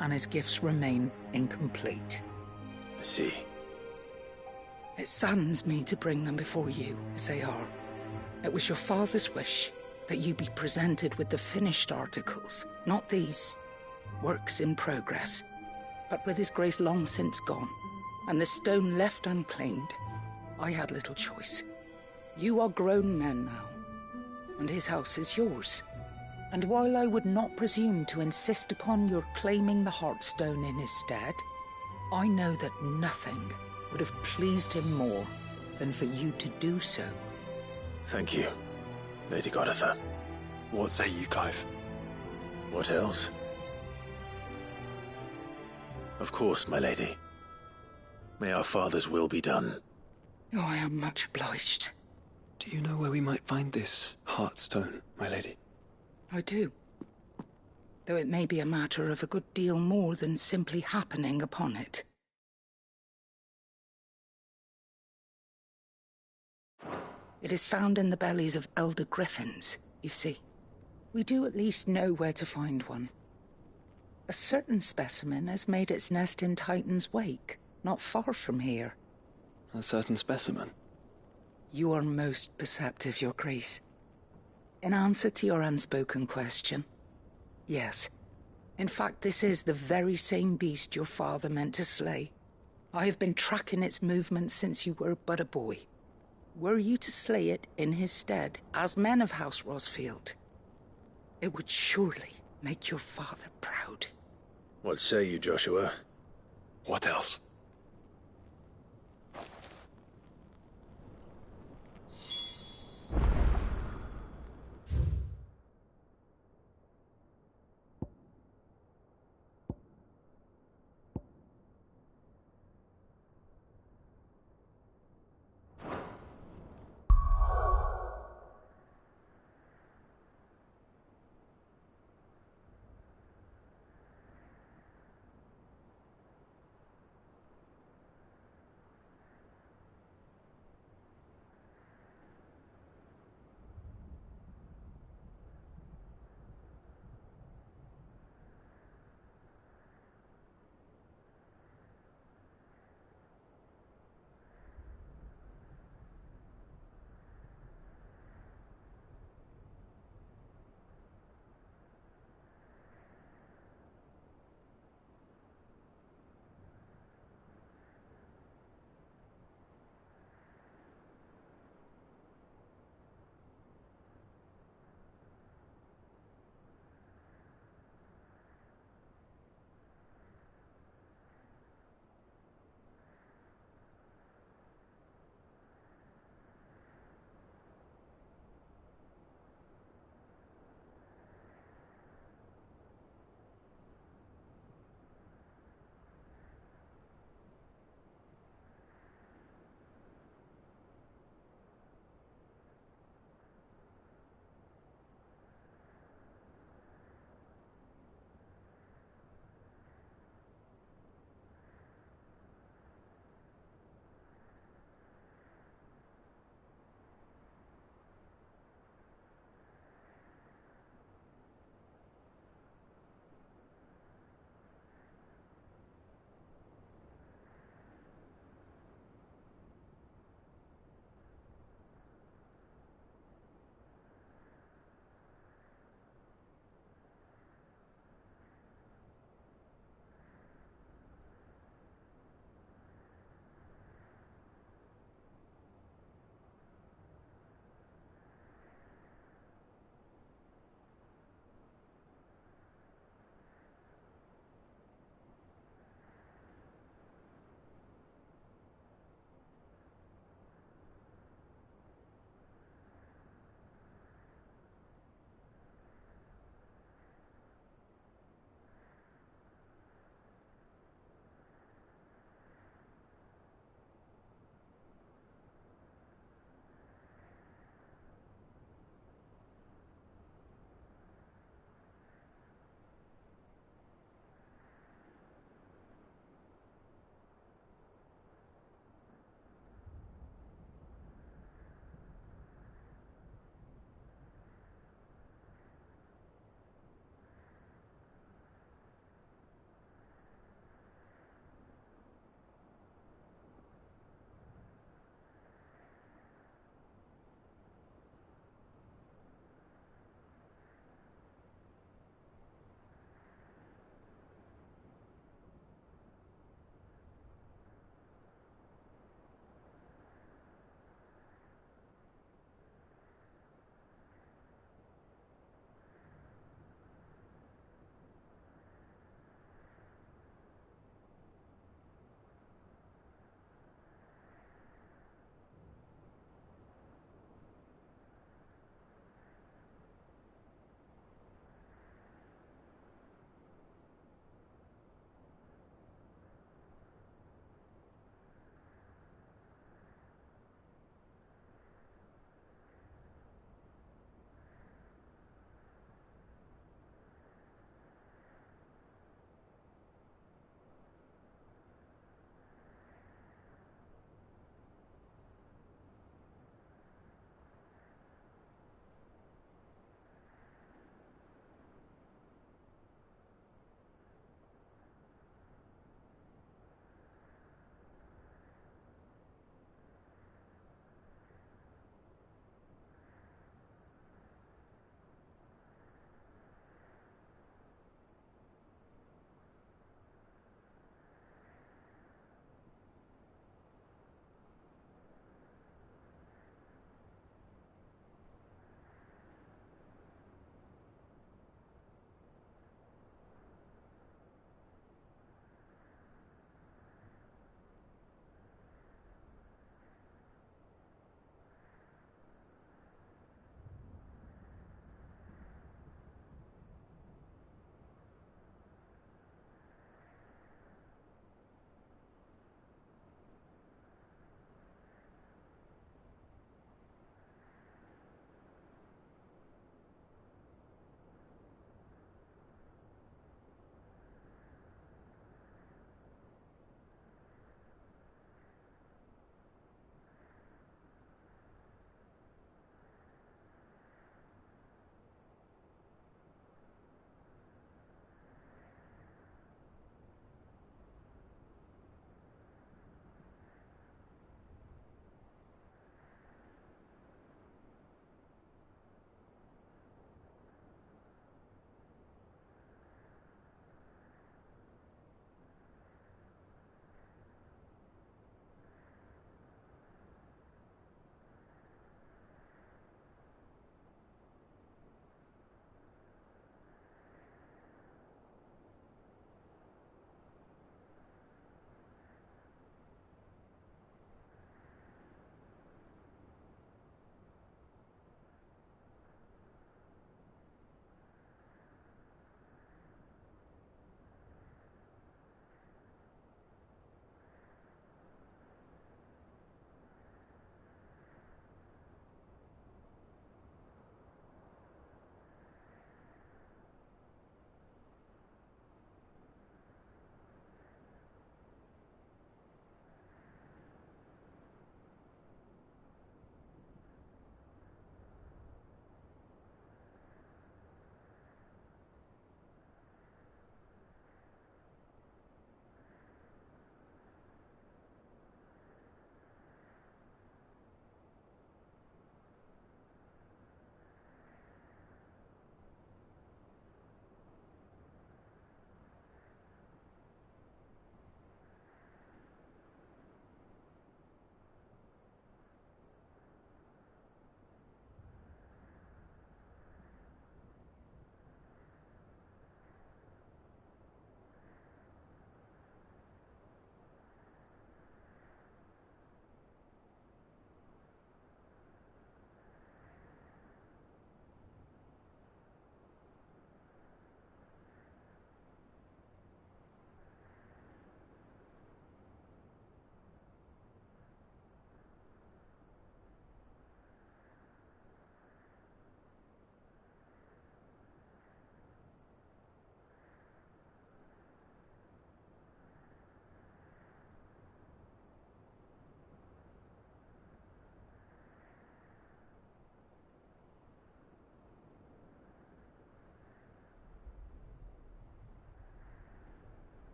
And his gifts remain incomplete. I see. It saddens me to bring them before you, as they are. It was your father's wish that you be presented with the finished articles, not these works in progress. But with his grace long since gone, and the stone left unclaimed, I had little choice. You are grown men now, and his house is yours. And while I would not presume to insist upon your claiming the Heartstone in his stead, I know that nothing would have pleased him more than for you to do so. Thank you, Lady Goditha. What say you, Clive? What else? Of course, my lady. May our father's will be done. Oh, I am much obliged. Do you know where we might find this Heartstone, my lady? I do. Though it may be a matter of a good deal more than simply happening upon it. It is found in the bellies of elder griffins, you see. We do at least know where to find one. A certain specimen has made its nest in Titan's Wake, not far from here. A certain specimen? You are most perceptive, Your Grace. In answer to your unspoken question, yes. In fact, this is the very same beast your father meant to slay. I have been tracking its movements since you were but a boy. Were you to slay it in his stead, as men of House Rosfield, it would surely make your father proud. What say you, Joshua? What else?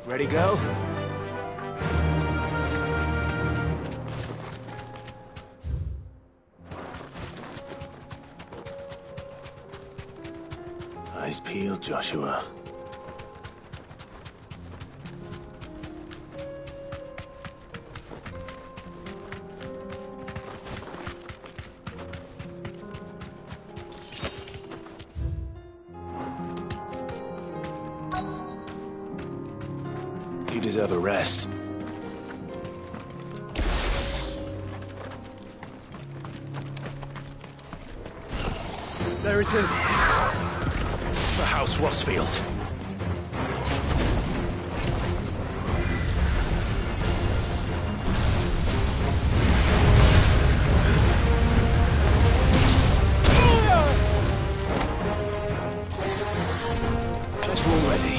Ready, girl? Eyes peeled, Joshua. You deserve a rest. There it is. The House Rossfield. Let's roll ready.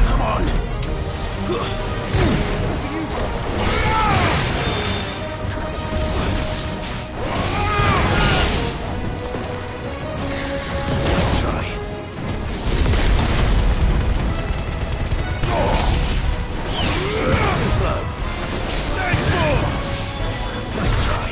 Come on! Let's try. Too slow. Nice move! Nice try.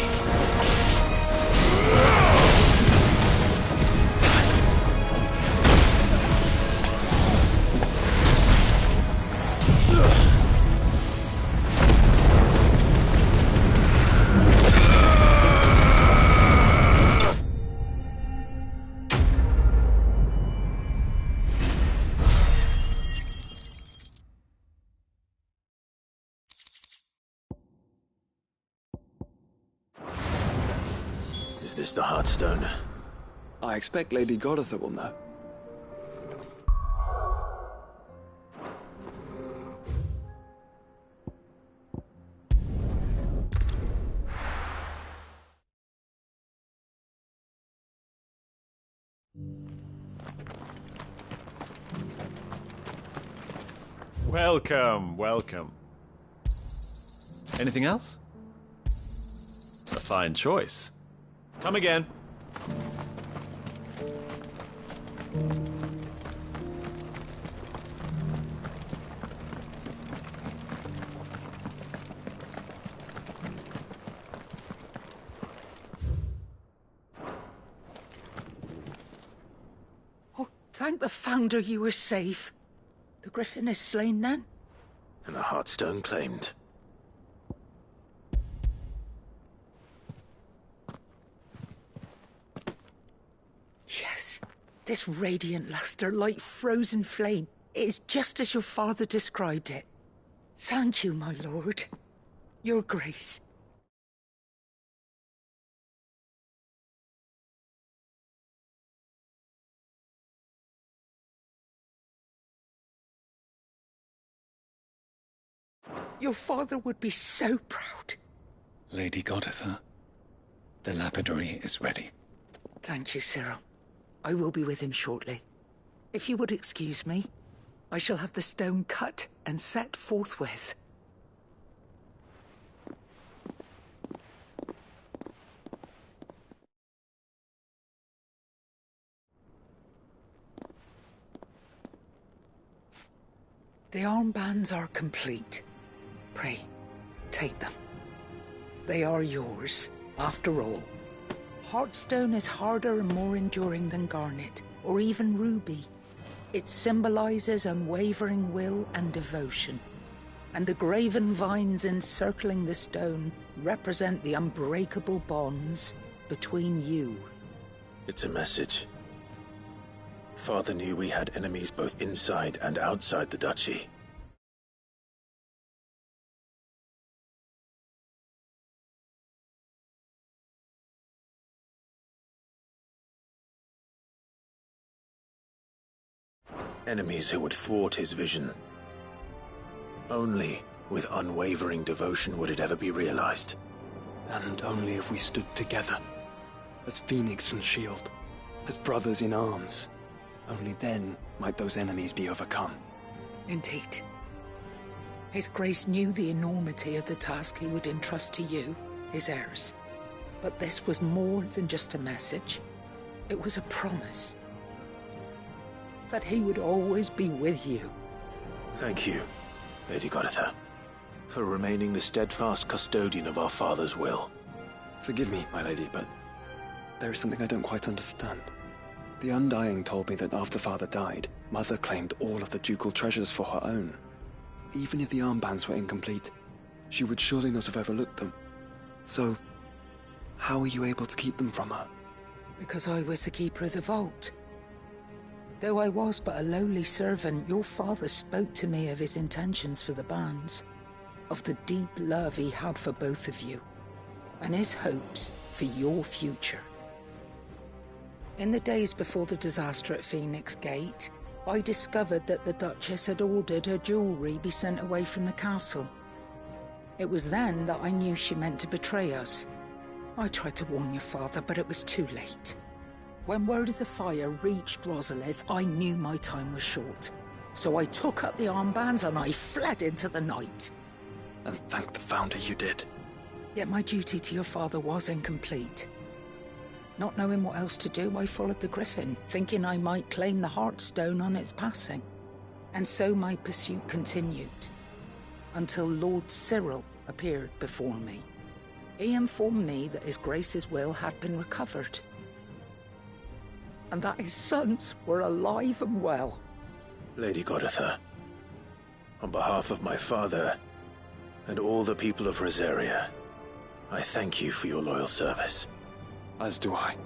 Is this the Heartstone? I expect Lady Goditha will know. Welcome, welcome. Anything else? A fine choice. Come again. Oh, thank the Founder you were safe. The Griffin is slain then? And the Heartstone claimed. Yes. This radiant luster, like frozen flame, it is just as your father described it. Thank you, my lord. Your grace. Your father would be so proud. Lady Goditha, the lapidary is ready. Thank you, Cyril. I will be with him shortly. If you would excuse me, I shall have the stone cut and set forthwith. The armbands are complete. Pray, take them. They are yours, after all. Heartstone is harder and more enduring than garnet, or even ruby. It symbolizes unwavering will and devotion. And the graven vines encircling the stone represent the unbreakable bonds between you. It's a message. Father knew we had enemies both inside and outside the duchy. Enemies who would thwart his vision. Only with unwavering devotion would it ever be realized. And only if we stood together, as Phoenix and Shield, as brothers in arms. Only then might those enemies be overcome. Indeed. His Grace knew the enormity of the task he would entrust to you, his heirs. But this was more than just a message. It was a promise. That he would always be with you. Thank you, Lady Goditha, for remaining the steadfast custodian of our father's will. Forgive me, my lady, but there is something I don't quite understand. The Undying told me that after Father died, Mother claimed all of the ducal treasures for her own. Even if the armbands were incomplete, she would surely not have overlooked them. So, how were you able to keep them from her? Because I was the keeper of the vault. Though I was but a lowly servant, your father spoke to me of his intentions for the bands, of the deep love he had for both of you, and his hopes for your future. In the days before the disaster at Phoenix Gate, I discovered that the Duchess had ordered her jewelry be sent away from the castle. It was then that I knew she meant to betray us. I tried to warn your father, but it was too late. When word of the fire reached Rosalith, I knew my time was short. So I took up the armbands and I fled into the night. And thank the Founder you did. Yet my duty to your father was incomplete. Not knowing what else to do, I followed the Griffin, thinking I might claim the Heartstone on its passing. And so my pursuit continued, until Lord Cyril appeared before me. He informed me that His Grace's will had been recovered, and that his sons were alive and well. Lady Goditha, on behalf of my father and all the people of Rosaria, I thank you for your loyal service. As do I.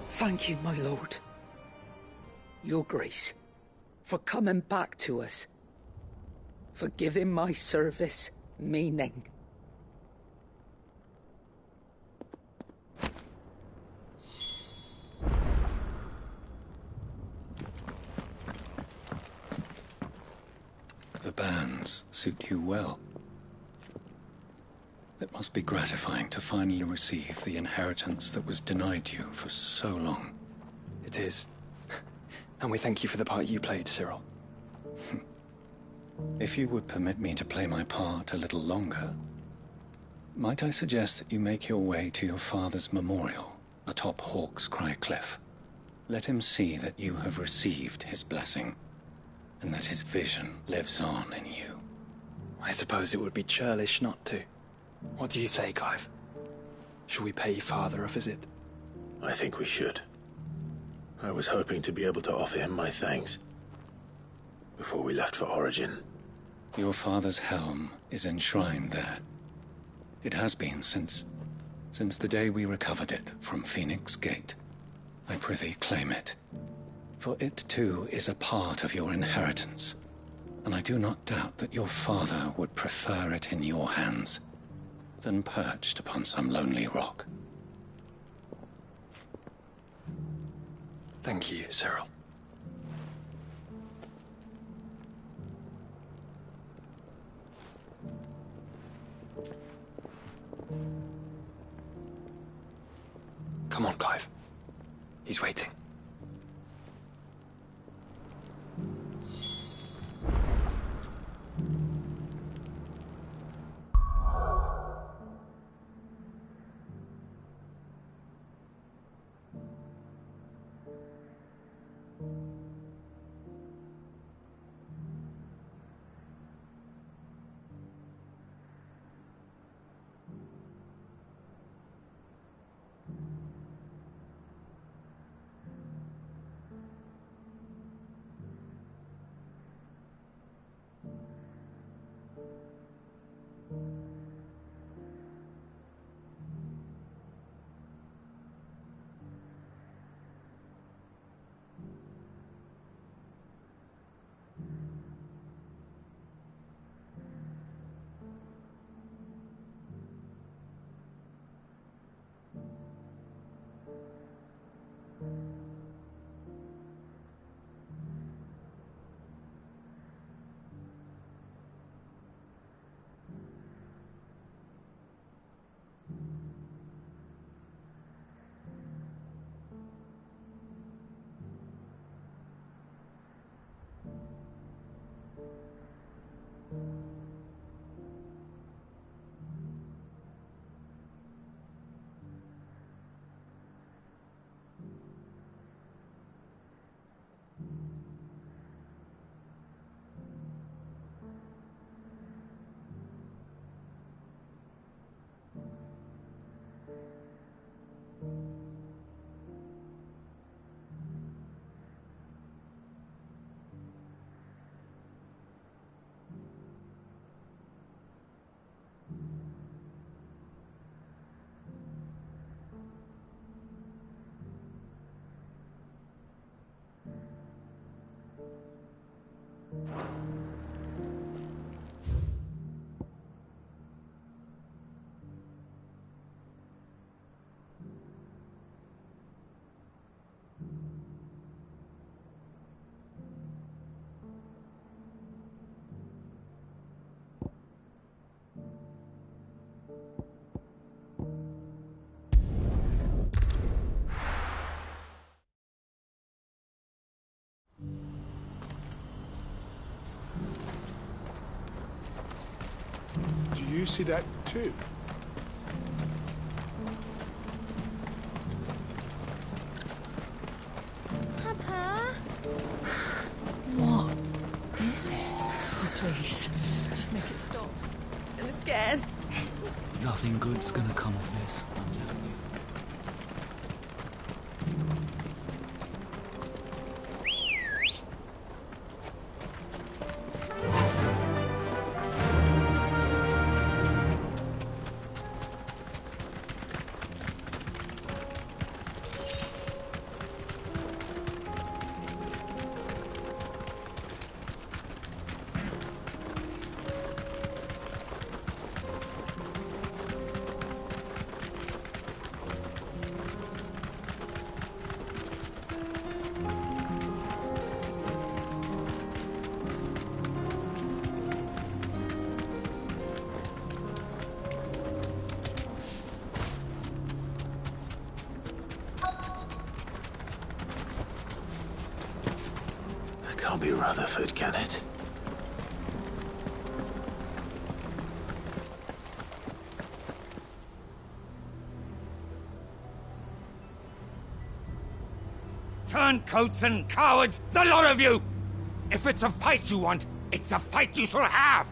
Thank you, my lord. Your Grace, for coming back to us, for giving my service meaning. The bands suit you well. It must be gratifying to finally receive the inheritance that was denied you for so long. It is. And we thank you for the part you played, Cyril. If you would permit me to play my part a little longer, might I suggest that you make your way to your father's memorial atop Hawk's Cry Cliff? Let him see that you have received his blessing, and that his vision lives on in you. I suppose it would be churlish not to. What do you say, Clive? Shall we pay Father a visit? I think we should. I was hoping to be able to offer him my thanks before we left for Origin. Your father's helm is enshrined there. It has been since the day we recovered it from Phoenix Gate. I prithee claim it, for it too is a part of your inheritance, and I do not doubt that your father would prefer it in your hands than perched upon some lonely rock. Thank you, Cyril. Come on, Clive. He's waiting. you see that too? Papa? What is it? Oh, please. Just make it stop. I'm scared. Nothing good's gonna come of this, I'm telling you. Can't be Rutherford, can it? Turncoats and cowards, the lot of you! If it's a fight you want, it's a fight you shall have!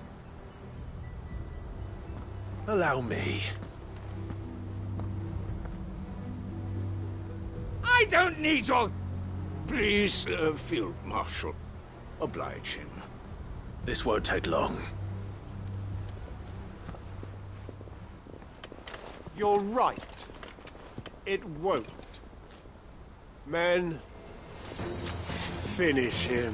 Allow me. I don't need your... Please, Field Marshal, oblige him. This won't take long. You're right. It won't. Men, finish him.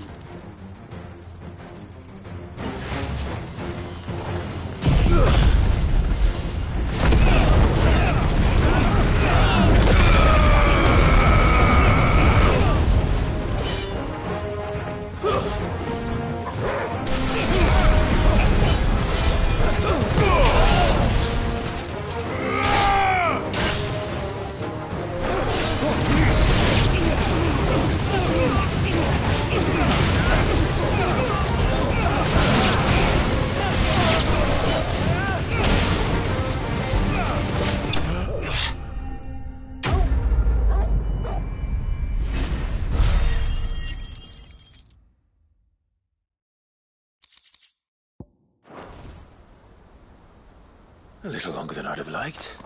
A little longer than I'd have liked.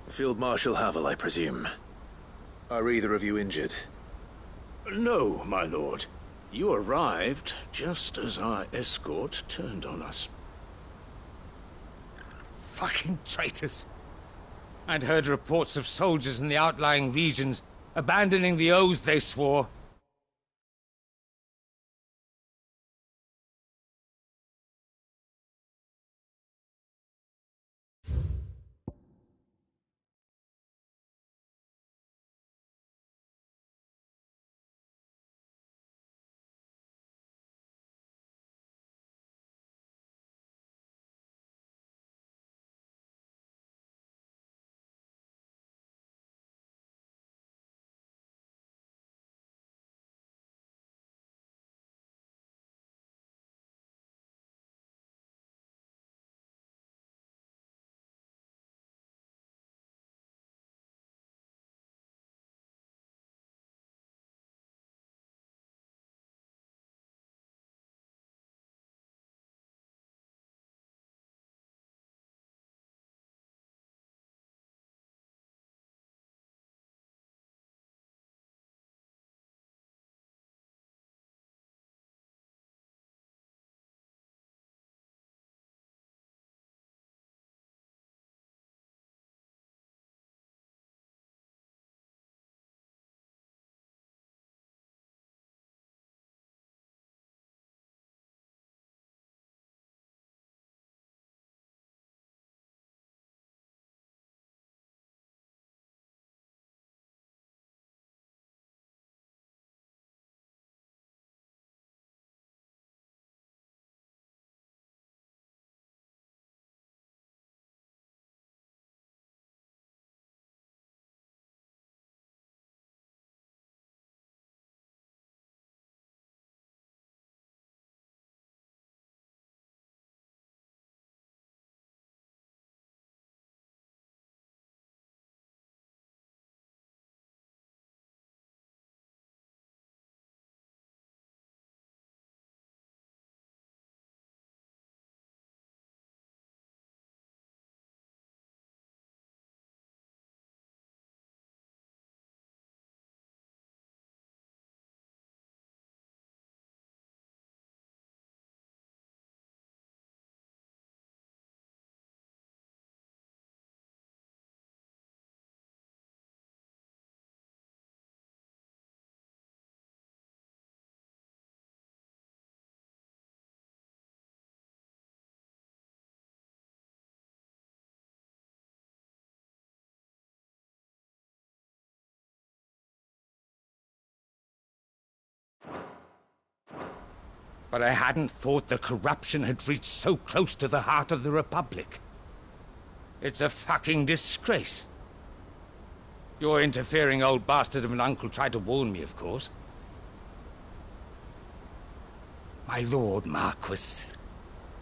Field Marshal Havel, I presume. Are either of you injured? No, my lord. You arrived just as our escort turned on us. Fucking traitors! I'd heard reports of soldiers in the outlying regions abandoning the oaths they swore. But I hadn't thought the corruption had reached so close to the heart of the Republic. It's a fucking disgrace. Your interfering old bastard of an uncle tried to warn me, of course. My lord Marquis.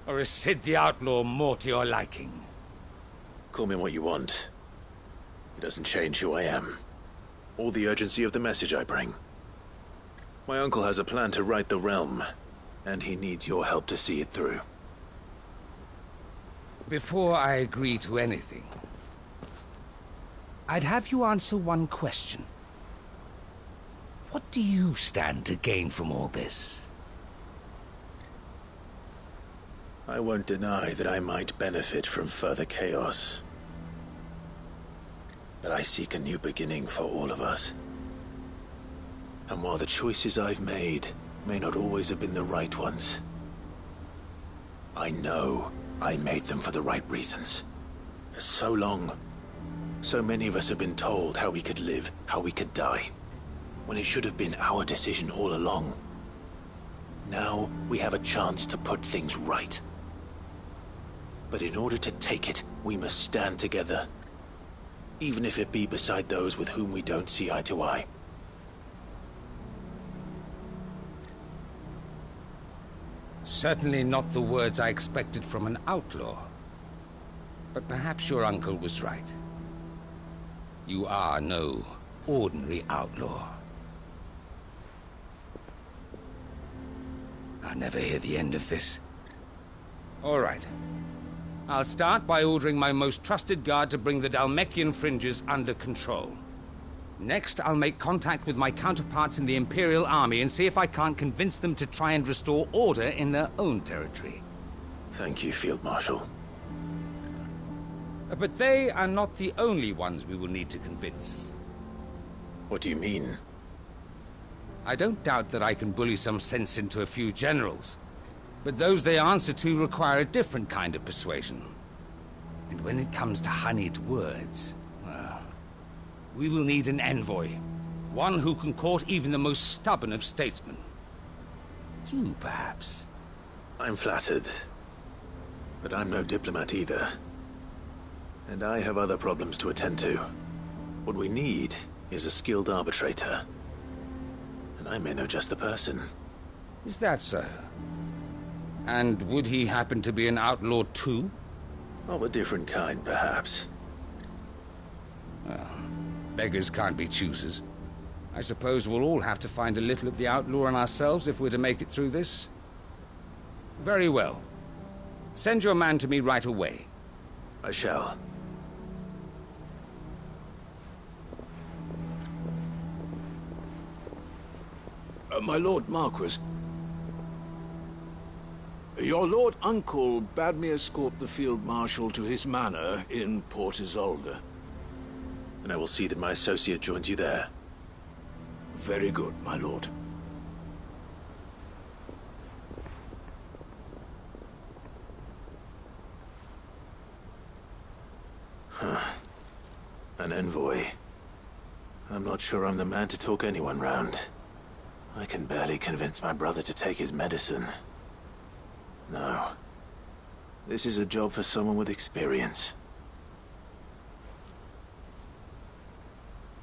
Or is Sid the Outlaw more to your liking? Call me what you want. It doesn't change who I am, or the urgency of the message I bring. My uncle has a plan to right the realm, and he needs your help to see it through. Before I agree to anything, I'd have you answer one question. What do you stand to gain from all this? I won't deny that I might benefit from further chaos. But I seek a new beginning for all of us. And while the choices I've made may not always have been the right ones, I know I made them for the right reasons. For so long, so many of us have been told how we could live, how we could die, when it should have been our decision all along. Now we have a chance to put things right. But in order to take it, we must stand together, even if it be beside those with whom we don't see eye to eye. Certainly not the words I expected from an outlaw. But perhaps your uncle was right. You are no ordinary outlaw. I'll never hear the end of this. All right. I'll start by ordering my most trusted guard to bring the Dhalmekian fringes under control. Next, I'll make contact with my counterparts in the Imperial Army and see if I can't convince them to try and restore order in their own territory. Thank you, Field Marshal. But they are not the only ones we will need to convince. What do you mean? I don't doubt that I can bully some sense into a few generals. But those they answer to require a different kind of persuasion. And when it comes to honeyed words, well, we will need an envoy. One who can court even the most stubborn of statesmen. You, perhaps. I'm flattered. But I'm no diplomat either. And I have other problems to attend to. What we need is a skilled arbitrator. And I may know just the person. Is that so? And would he happen to be an outlaw too? Of a different kind, perhaps. Well, beggars can't be choosers. I suppose we'll all have to find a little of the outlaw in ourselves if we're to make it through this. Very well. Send your man to me right away. I shall. My Lord Marquis, your Lord Uncle bade me escort the Field Marshal to his manor in Port Isolde. And I will see that my associate joins you there. Very good, my lord. An envoy. I'm not sure I'm the man to talk anyone round. I can barely convince my brother to take his medicine. No. This is a job for someone with experience.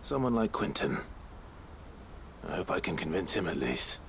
Someone like Quentin. I hope I can convince him at least.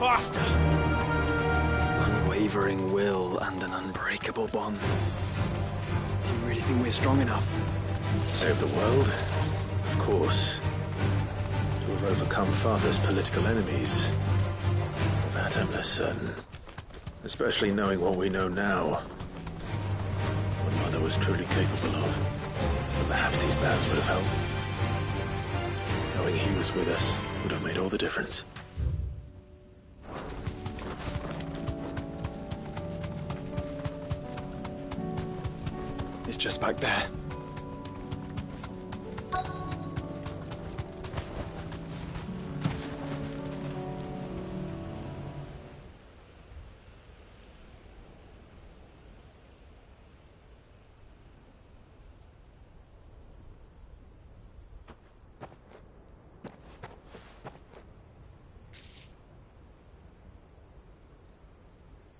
Faster! Unwavering will and an unbreakable bond. Do you really think we're strong enough? Save the world? Of course. To have overcome Father's political enemies? Of that I'm less certain. Especially knowing what we know now. What Mother was truly capable of. But perhaps these bands would have helped. Knowing he was with us would have made all the difference. It's just back there.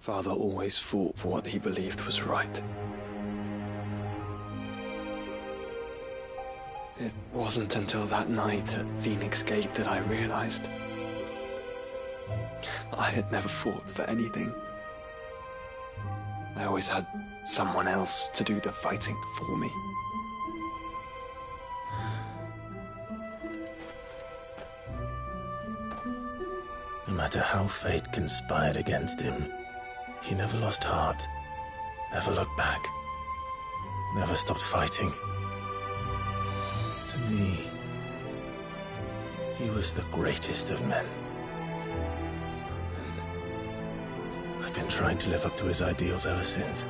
Father always fought for what he believed was right. It wasn't until that night at Phoenix Gate that I realized I had never fought for anything. I always had someone else to do the fighting for me. No matter how fate conspired against him, he never lost heart, never looked back, never stopped fighting. To me, he was the greatest of men. I've been trying to live up to his ideals ever since.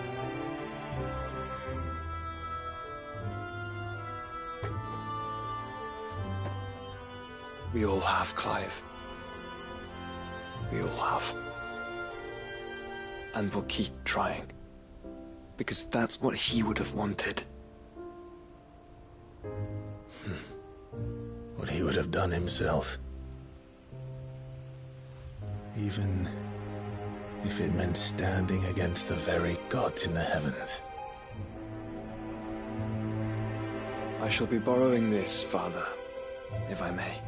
We all have, Clive. We all have. And we'll keep trying. Because that's what he would have wanted. What he would have done himself. Even if it meant standing against the very gods in the heavens. I shall be borrowing this, Father, if I may.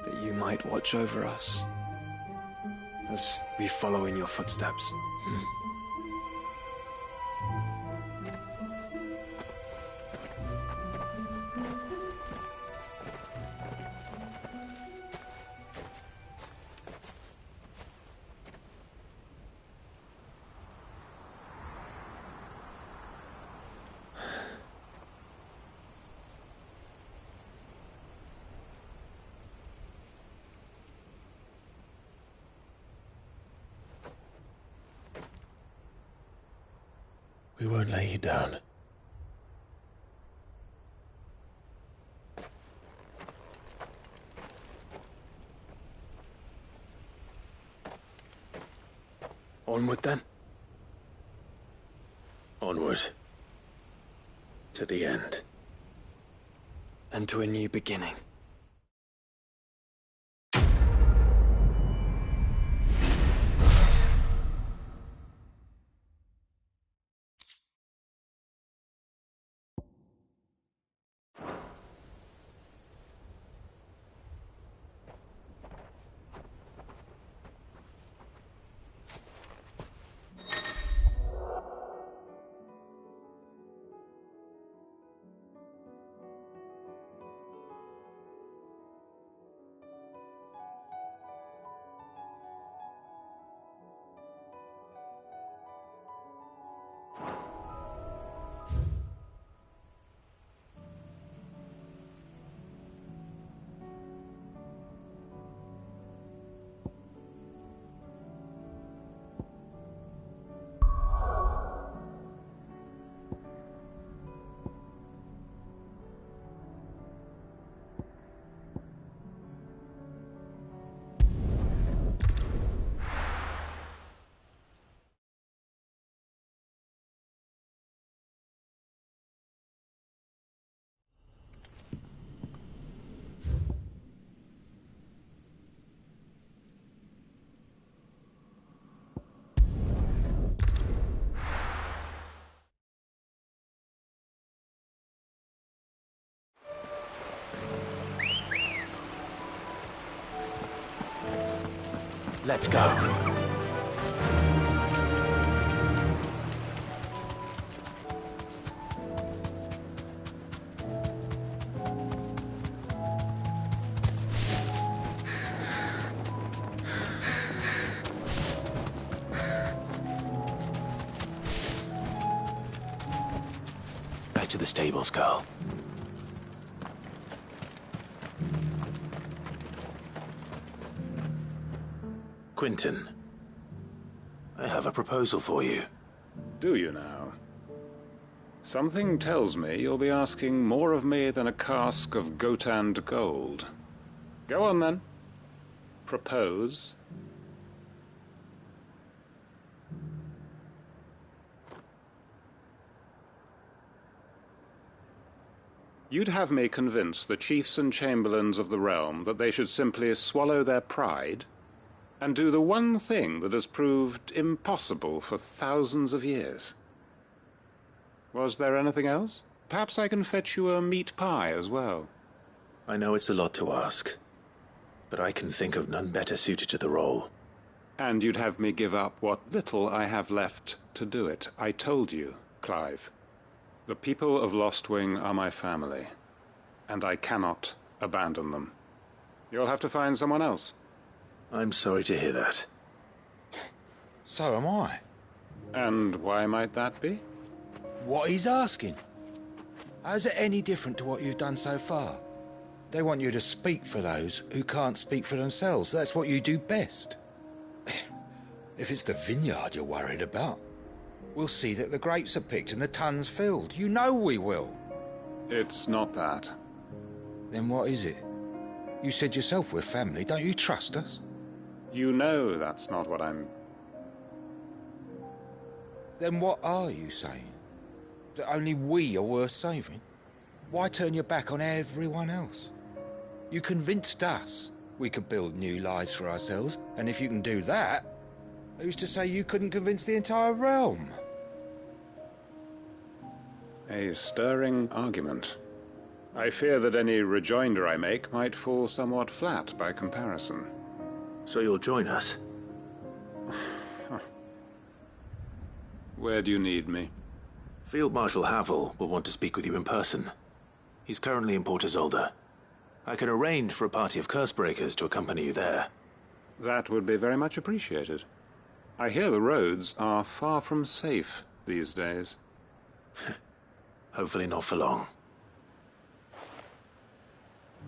That you might watch over us as we follow in your footsteps. We won't lay you down. Onward then. Onward. To the end. And to a new beginning. Let's go. back to the stables, girl. Quentin, I have a proposal for you. Do you now? Something tells me you'll be asking more of me than a cask of Gotand gold. Go on, then. Propose. You'd have me convince the chiefs and chamberlains of the realm that they should simply swallow their pride and do the one thing that has proved impossible for thousands of years. Was there anything else? Perhaps I can fetch you a meat pie as well. I know it's a lot to ask, but I can think of none better suited to the role. And you'd have me give up what little I have left to do it. I told you, Clive. The people of Lostwing are my family, and I cannot abandon them. You'll have to find someone else. I'm sorry to hear that. So am I. And why might that be? What he's asking. How's it any different to what you've done so far? They want you to speak for those who can't speak for themselves. That's what you do best. If it's the vineyard you're worried about, we'll see that the grapes are picked and the tons filled. You know we will. It's not that. Then what is it? You said yourself we're family. Don't you trust us? You know that's not what I'm... Then what are you saying? That only we are worth saving? Why turn your back on everyone else? You convinced us we could build new lives for ourselves, and if you can do that, who's to say you couldn't convince the entire realm? A stirring argument. I fear that any rejoinder I make might fall somewhat flat by comparison. So you'll join us? Where do you need me? Field Marshal Havel will want to speak with you in person. He's currently in Port Isolde. I can arrange for a party of Cursebreakers to accompany you there. That would be very much appreciated. I hear the roads are far from safe these days. Hopefully not for long.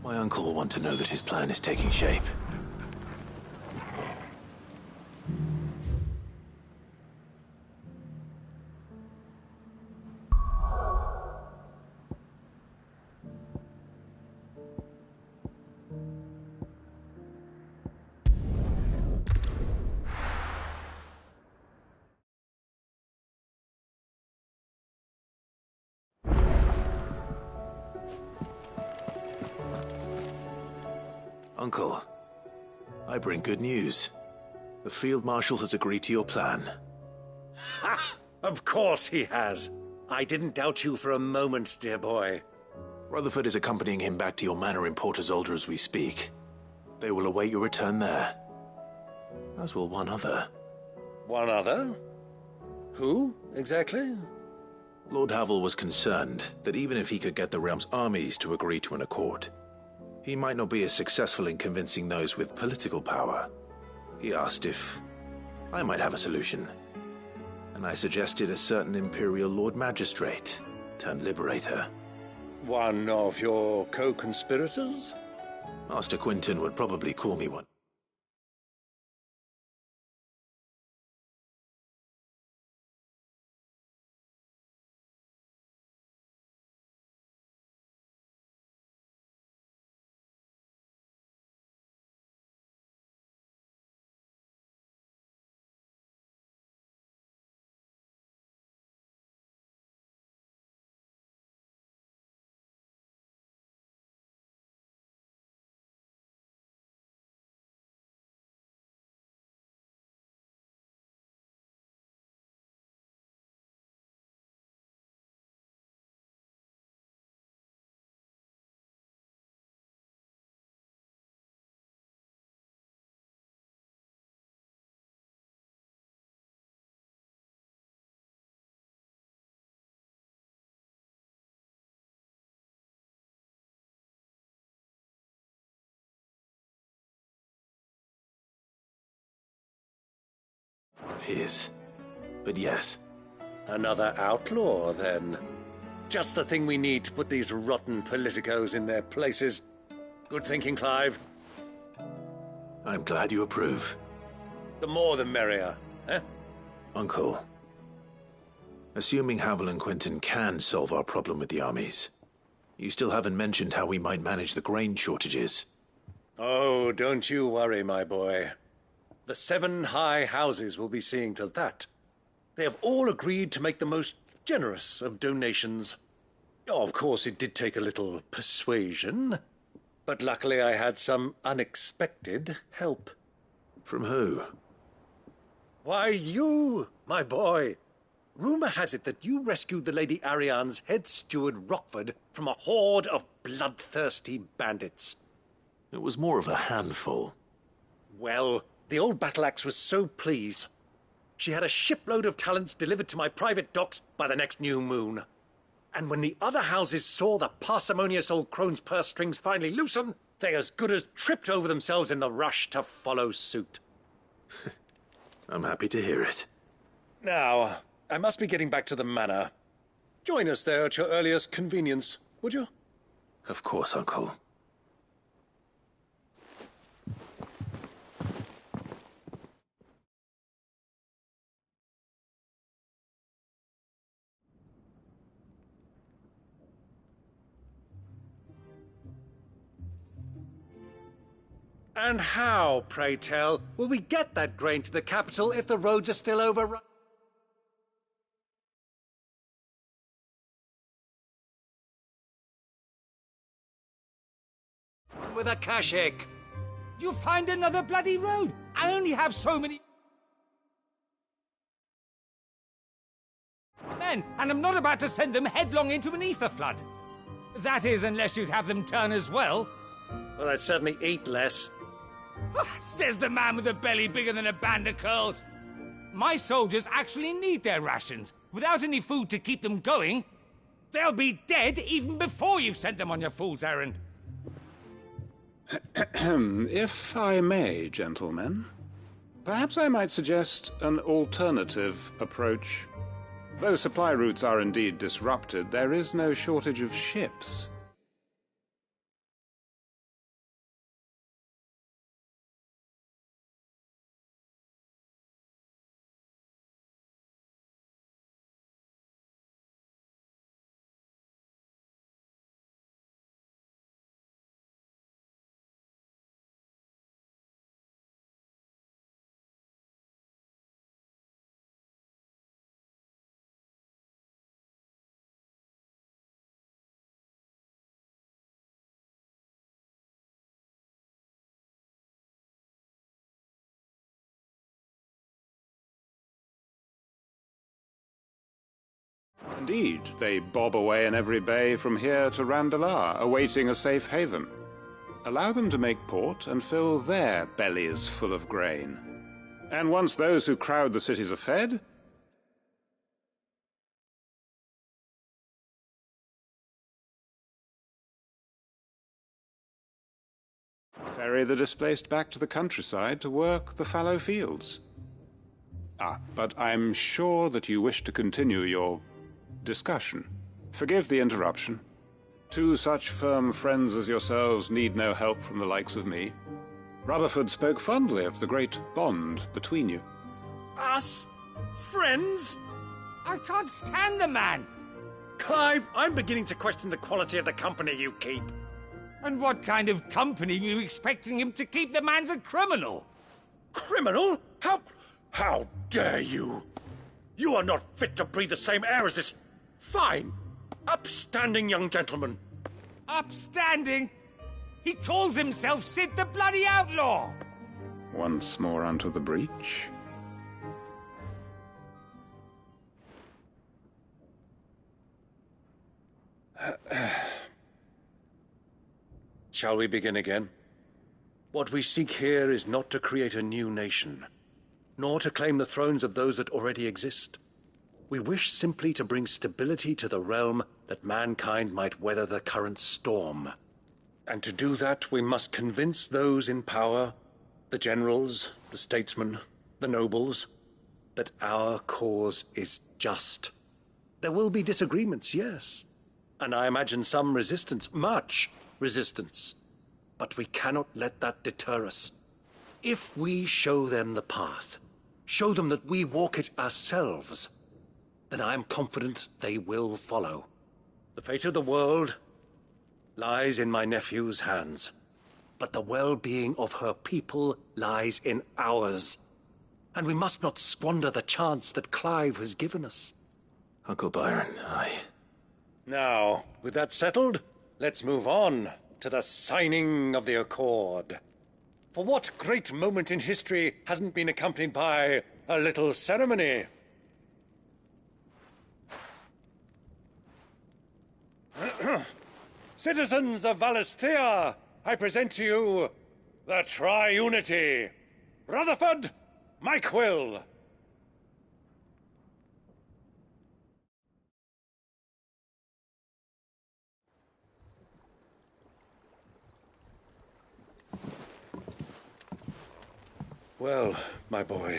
My uncle will want to know that his plan is taking shape. Uncle, I bring good news. The Field Marshal has agreed to your plan. Ha! Of course he has. I didn't doubt you for a moment, dear boy. Rutherford is accompanying him back to your manor in Port Isolde as we speak. They will await your return there. As will one other. One other? Who, exactly? Lord Havel was concerned that even if he could get the realm's armies to agree to an accord, he might not be as successful in convincing those with political power. He asked if I might have a solution, and I suggested a certain Imperial Lord Magistrate turned Liberator. One of your co-conspirators? Master Quentin would probably call me one. Of his. But yes. Another outlaw, then. Just the thing we need to put these rotten politicos in their places. Good thinking, Clive. I'm glad you approve. The more the merrier, eh? Uncle, assuming Havel and Quentin can solve our problem with the armies, you still haven't mentioned how we might manage the grain shortages. Oh, don't you worry, my boy. The 7 high houses will be seeing to that. They have all agreed to make the most generous of donations. Oh, of course, it did take a little persuasion, but luckily I had some unexpected help. From who? Why, you, my boy. Rumour has it that you rescued the Lady Ariane's head steward Rockford from a horde of bloodthirsty bandits. It was more of a handful. Well, the old battle-axe was so pleased. She had a shipload of talents delivered to my private docks by the next new moon. And when the other houses saw the parsimonious old crone's purse strings finally loosen, they as good as tripped over themselves in the rush to follow suit. I'm happy to hear it. Now, I must be getting back to the manor. Join us there at your earliest convenience, would you? Of course, Uncle. And how, pray tell, will we get that grain to the capital if the roads are still overrun? With a Kashik. You'll find another bloody road. I only have so many men, and I'm not about to send them headlong into an ether flood. That is, unless you'd have them turn as well. Well, I'd certainly eat less. Says the man with a belly bigger than a band of curls. My soldiers actually need their rations. Without any food to keep them going, they'll be dead even before you've sent them on your fool's errand. If I may, gentlemen, perhaps I might suggest an alternative approach. Though supply routes are indeed disrupted, there is no shortage of ships. Indeed, they bob away in every bay from here to Randalar, awaiting a safe haven. Allow them to make port and fill their bellies full of grain. And once those who crowd the cities are fed, ferry the displaced back to the countryside to work the fallow fields. But I'm sure that you wish to continue your discussion. Forgive the interruption. 2 such firm friends as yourselves need no help from the likes of me. Rutherford spoke fondly of the great bond between you. Us? Friends? I can't stand the man! Clive, I'm beginning to question the quality of the company you keep. And what kind of company are you expecting him to keep? The man's a criminal! Criminal? How dare you? You are not fit to breathe the same air as this fine, upstanding young gentleman. Upstanding? He calls himself Sid the Bloody Outlaw! Once more onto the breach. Shall we begin again? What we seek here is not to create a new nation, nor to claim the thrones of those that already exist. We wish simply to bring stability to the realm that mankind might weather the current storm. And to do that, we must convince those in power, the generals, the statesmen, the nobles, that our cause is just. There will be disagreements, yes, and I imagine some resistance, much resistance. But we cannot let that deter us. If we show them the path, show them that we walk it ourselves, then I am confident they will follow. The fate of the world lies in my nephew's hands, but the well-being of her people lies in ours. And we must not squander the chance that Clive has given us. Uncle Byron, Now, with that settled, let's move on to the signing of the Accord. For what great moment in history hasn't been accompanied by a little ceremony? Citizens of Valisthea, I present to you the Triunity. Rutherford, Mike Will. Well, my boy,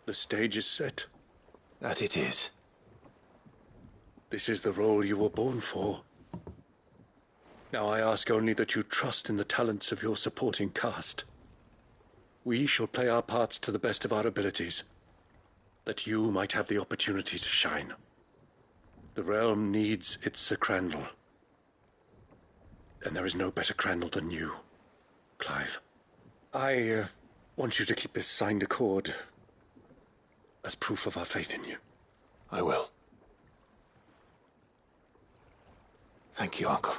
the stage is set. That it is. This is the role you were born for. Now I ask only that you trust in the talents of your supporting cast. We shall play our parts to the best of our abilities, that you might have the opportunity to shine. The realm needs its Sir Crandall. And there is no better Crandall than you, Clive. I want you to keep this signed accord as proof of our faith in you. I will. Thank you, Uncle.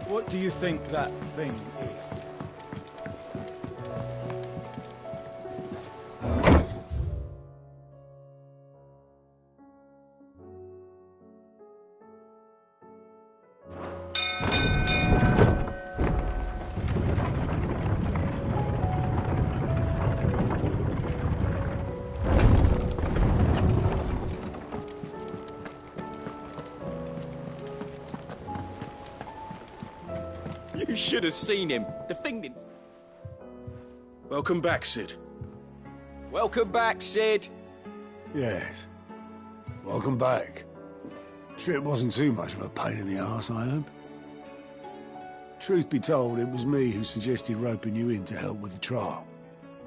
What do you think that thing is? You should have seen him. The thing didn't... Welcome back, Sid. Welcome back, Sid. Yes. Welcome back. Trip wasn't too much of a pain in the arse, I hope. Truth be told, it was me who suggested roping you in to help with the trial.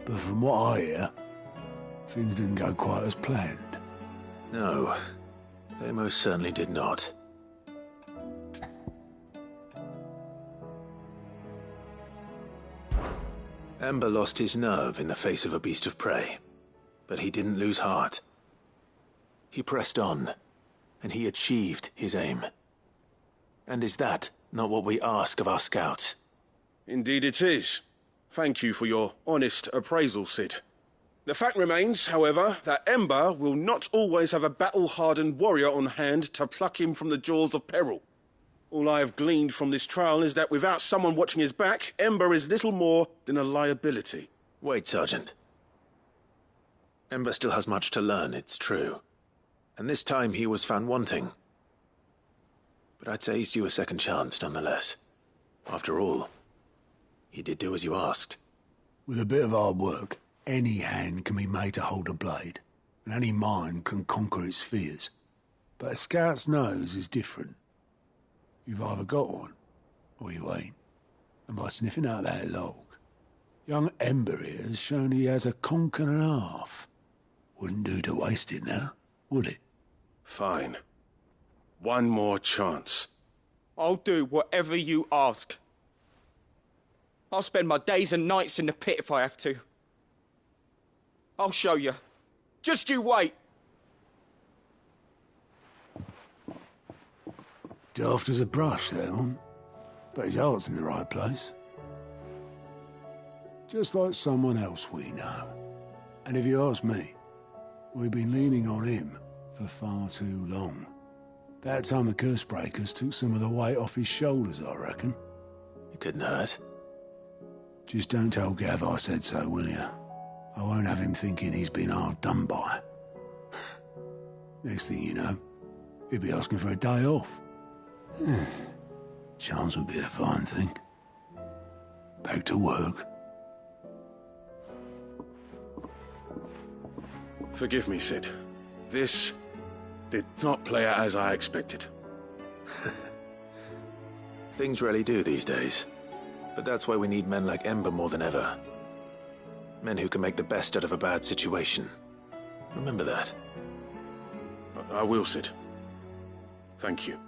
But from what I hear, things didn't go quite as planned. No, they most certainly did not. Ember lost his nerve in the face of a beast of prey, but he didn't lose heart. He pressed on, and he achieved his aim. And is that not what we ask of our scouts? Indeed it is. Thank you for your honest appraisal, Sid. The fact remains, however, that Ember will not always have a battle-hardened warrior on hand to pluck him from the jaws of peril. All I have gleaned from this trial is that without someone watching his back, Ember is little more than a liability. Wait, Sergeant. Ember still has much to learn, it's true. And this time he was found wanting. But I'd say he's due a second chance, nonetheless. After all, he did do as you asked. With a bit of hard work, any hand can be made to hold a blade, and any mind can conquer its fears. But a scout's nose is different. You've either got one, or you ain't. And by sniffing out that log, young Ember here has shown he has a conk and a half. Wouldn't do to waste it now, would it? Fine. One more chance. I'll do whatever you ask. I'll spend my days and nights in the pit if I have to. I'll show you. Just you wait. Daft as a brush, that one. But his heart's in the right place. Just like someone else we know. And if you ask me, we've been leaning on him for far too long. That time the Cursebreakers took some of the weight off his shoulders, I reckon. It couldn't hurt. Just don't tell Gav I said so, will you? I won't have him thinking he's been hard done by. Next thing you know, he'd be asking for a day off. Chance would be a fine thing. Back to work. Forgive me, Sid. This did not play out as I expected. Things rarely do these days. But that's why we need men like Ember more than ever. Men who can make the best out of a bad situation. Remember that. I will, Sid. Thank you.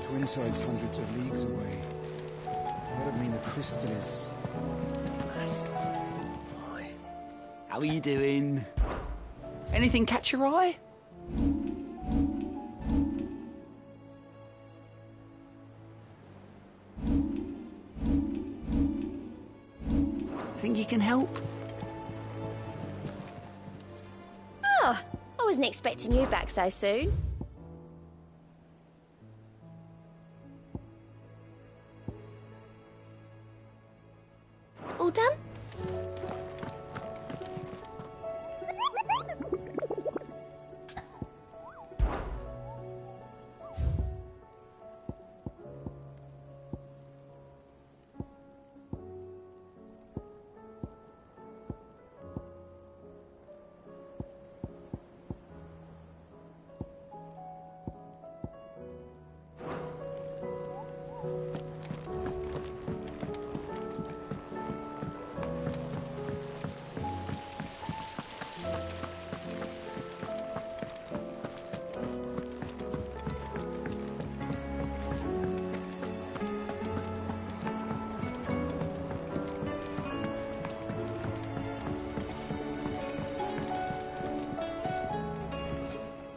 Twinside's hundreds of leagues away. That'd mean the crystal is... massive. Hi. How are you doing? Anything catch your eye? Think you can help? Oh, I wasn't expecting you back so soon. All done?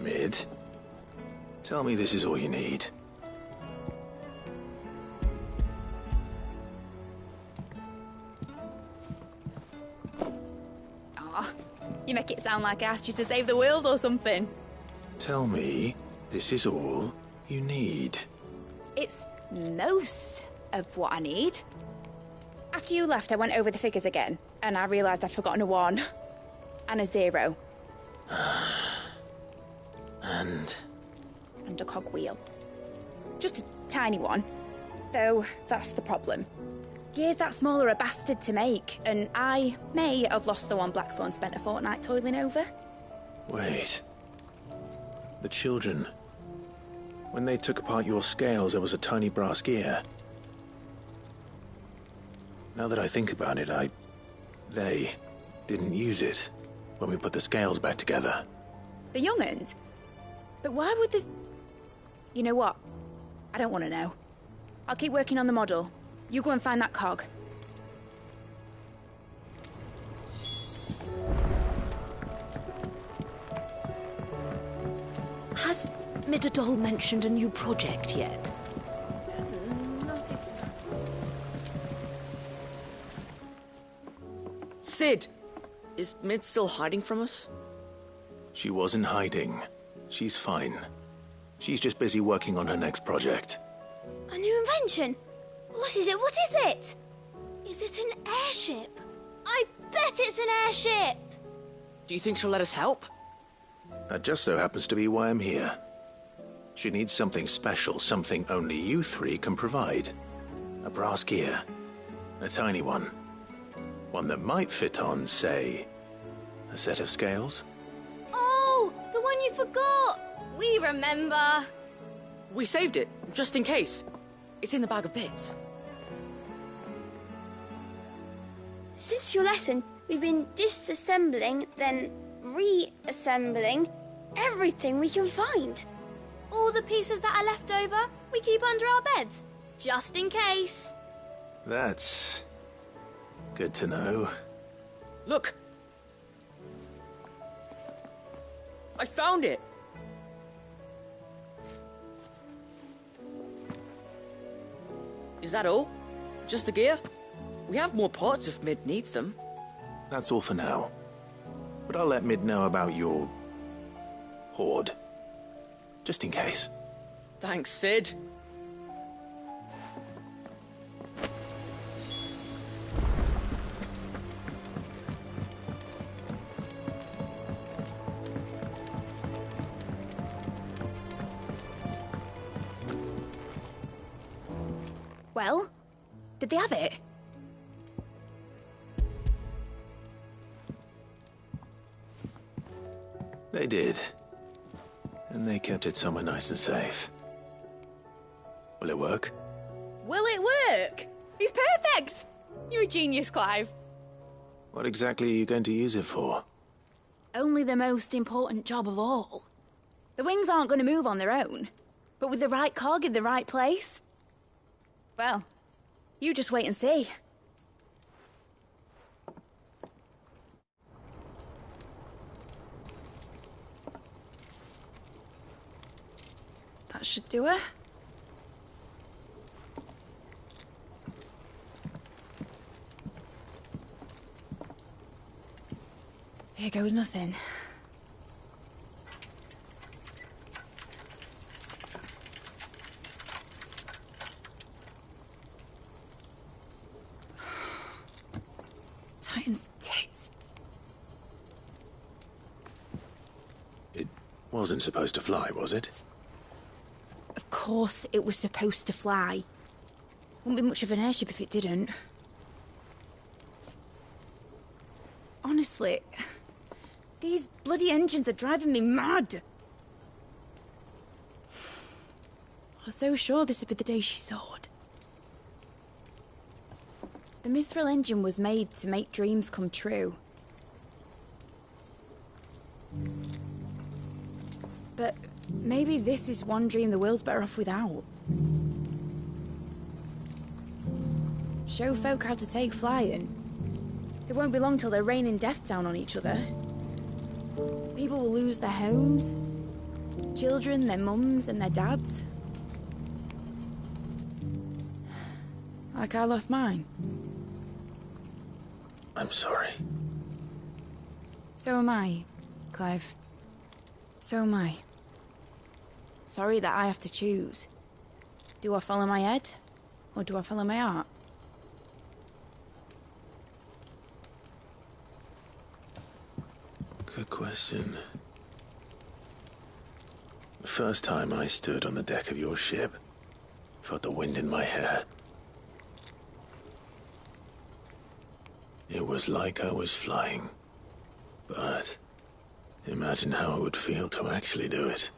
Mid, tell me this is all you need. Aw, you make it sound like I asked you to save the world or something. Tell me this is all you need. It's most of what I need. After you left, I went over the figures again, and I realised I'd forgotten a 1 and a 0. And a cogwheel. Just a tiny one. Though, that's the problem. Gears that small are a bastard to make, and I may have lost the one Blackthorn spent a fortnight toiling over. Wait. The children. When they took apart your scales, there was a tiny brass gear. Now that I think about it, they didn't use it when we put the scales back together. The young'uns? But why would the... You know what? I don't want to know. I'll keep working on the model. You go and find that cog. Has Midadol mentioned a new project yet? Not exactly. Sid! Is Mid still hiding from us? She wasn't hiding. She's fine. She's just busy working on her next project. A new invention? What is it? What is it? Is it an airship? I bet it's an airship! Do you think she'll let us help? That just so happens to be why I'm here. She needs something special, something only you three can provide. A brass gear. A tiny one. One that might fit on, say, a set of scales? Oh, the one you forgot! We remember. We saved it, just in case. It's in the bag of bits. Since your lesson, we've been disassembling, then reassembling everything we can find. All the pieces that are left over, we keep under our beds, just in case. That's good to know. Look! I found it! Is that all? Just the gear? We have more parts if Mid needs them. That's all for now. But I'll let Mid know about your... hoard. Just in case. Thanks, Sid. Well, did they have it? They did. And they kept it somewhere nice and safe. Will it work? Will it work? It's perfect! You're a genius, Clive. What exactly are you going to use it for? Only the most important job of all. The wings aren't going to move on their own. But with the right cog in the right place... well, you just wait and see. That should do it. Here goes nothing. Titan's tits. It wasn't supposed to fly, was it? Of course it was supposed to fly. Wouldn't be much of an airship if it didn't. Honestly, these bloody engines are driving me mad. I was so sure this would be the day she soared. The Mithril engine was made to make dreams come true. But maybe this is one dream the world's better off without. Show folk how to take flying. It won't be long till they're raining death down on each other. People will lose their homes. Children, their mums and their dads. Like I lost mine. I'm sorry. So am I, Clive. So am I. Sorry that I have to choose. Do I follow my head, or do I follow my heart? Good question. The first time I stood on the deck of your ship, felt the wind in my hair. It was like I was flying. But imagine how it would feel to actually do it.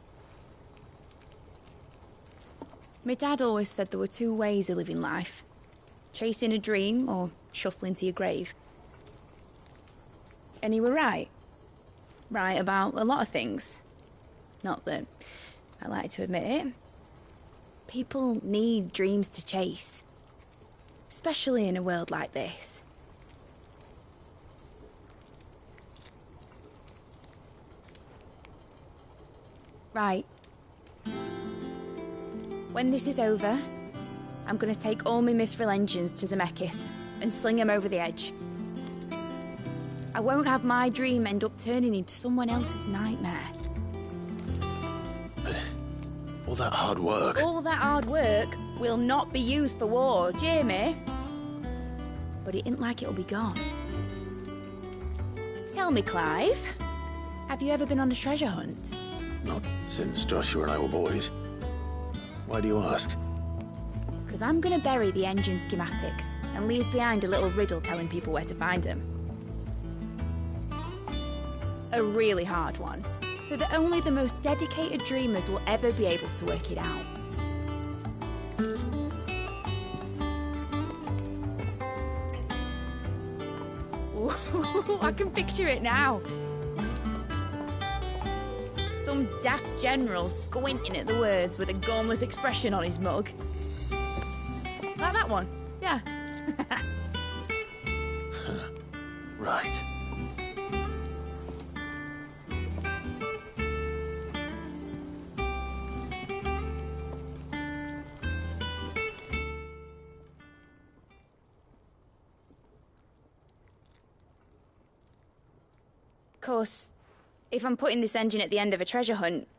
My dad always said there were two ways of living life. Chasing a dream or shuffling to your grave. And he were right. Right about a lot of things. Not that I like to admit it. People need dreams to chase. Especially in a world like this. Right. When this is over, I'm gonna take all my Mithril engines to Zemeckis and sling them over the edge. I won't have my dream end up turning into someone else's nightmare. But all that hard work... All that hard work will not be used for war, Jamie. But it ain't like it'll be gone. Tell me, Clive, have you ever been on a treasure hunt? Not since Joshua and I were boys. Why do you ask? Because I'm going to bury the engine schematics and leave behind a little riddle telling people where to find them. A really hard one, so that only the most dedicated dreamers will ever be able to work it out. Ooh, I can picture it now. Some daft general squinting at the words with a gormless expression on his mug. Like that one, yeah. Right. course, if I'm putting this engine at the end of a treasure hunt,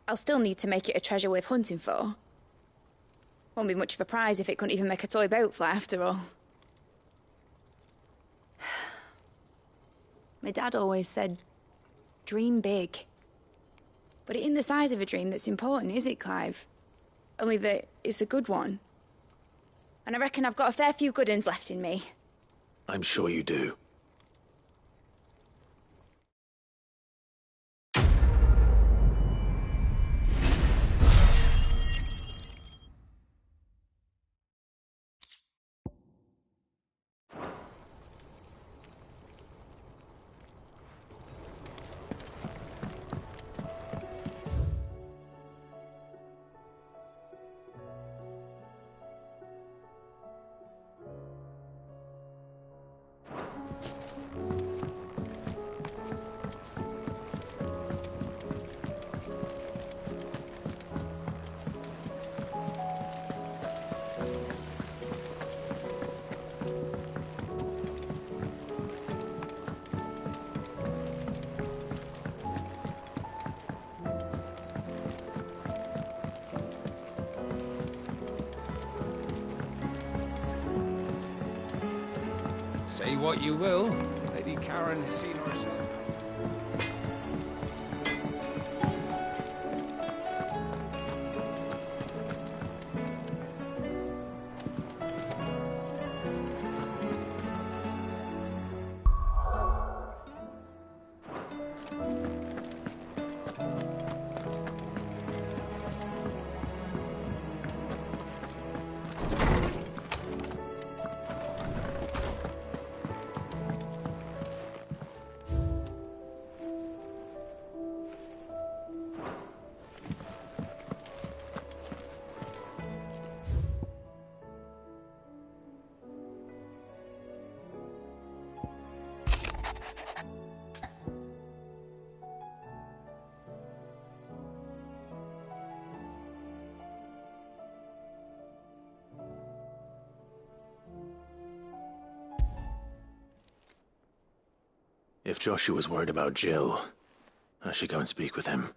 I'll still need to make it a treasure worth hunting for. Won't be much of a prize if it couldn't even make a toy boat fly after all. My dad always said, dream big. But it ain't the size of a dream that's important, is it, Clive? Only that it's a good one. And I reckon I've got a fair few good uns left in me. I'm sure you do. Say what you will, Lady Karen has seen herself. If Joshua's worried about Jill, I should go and speak with him.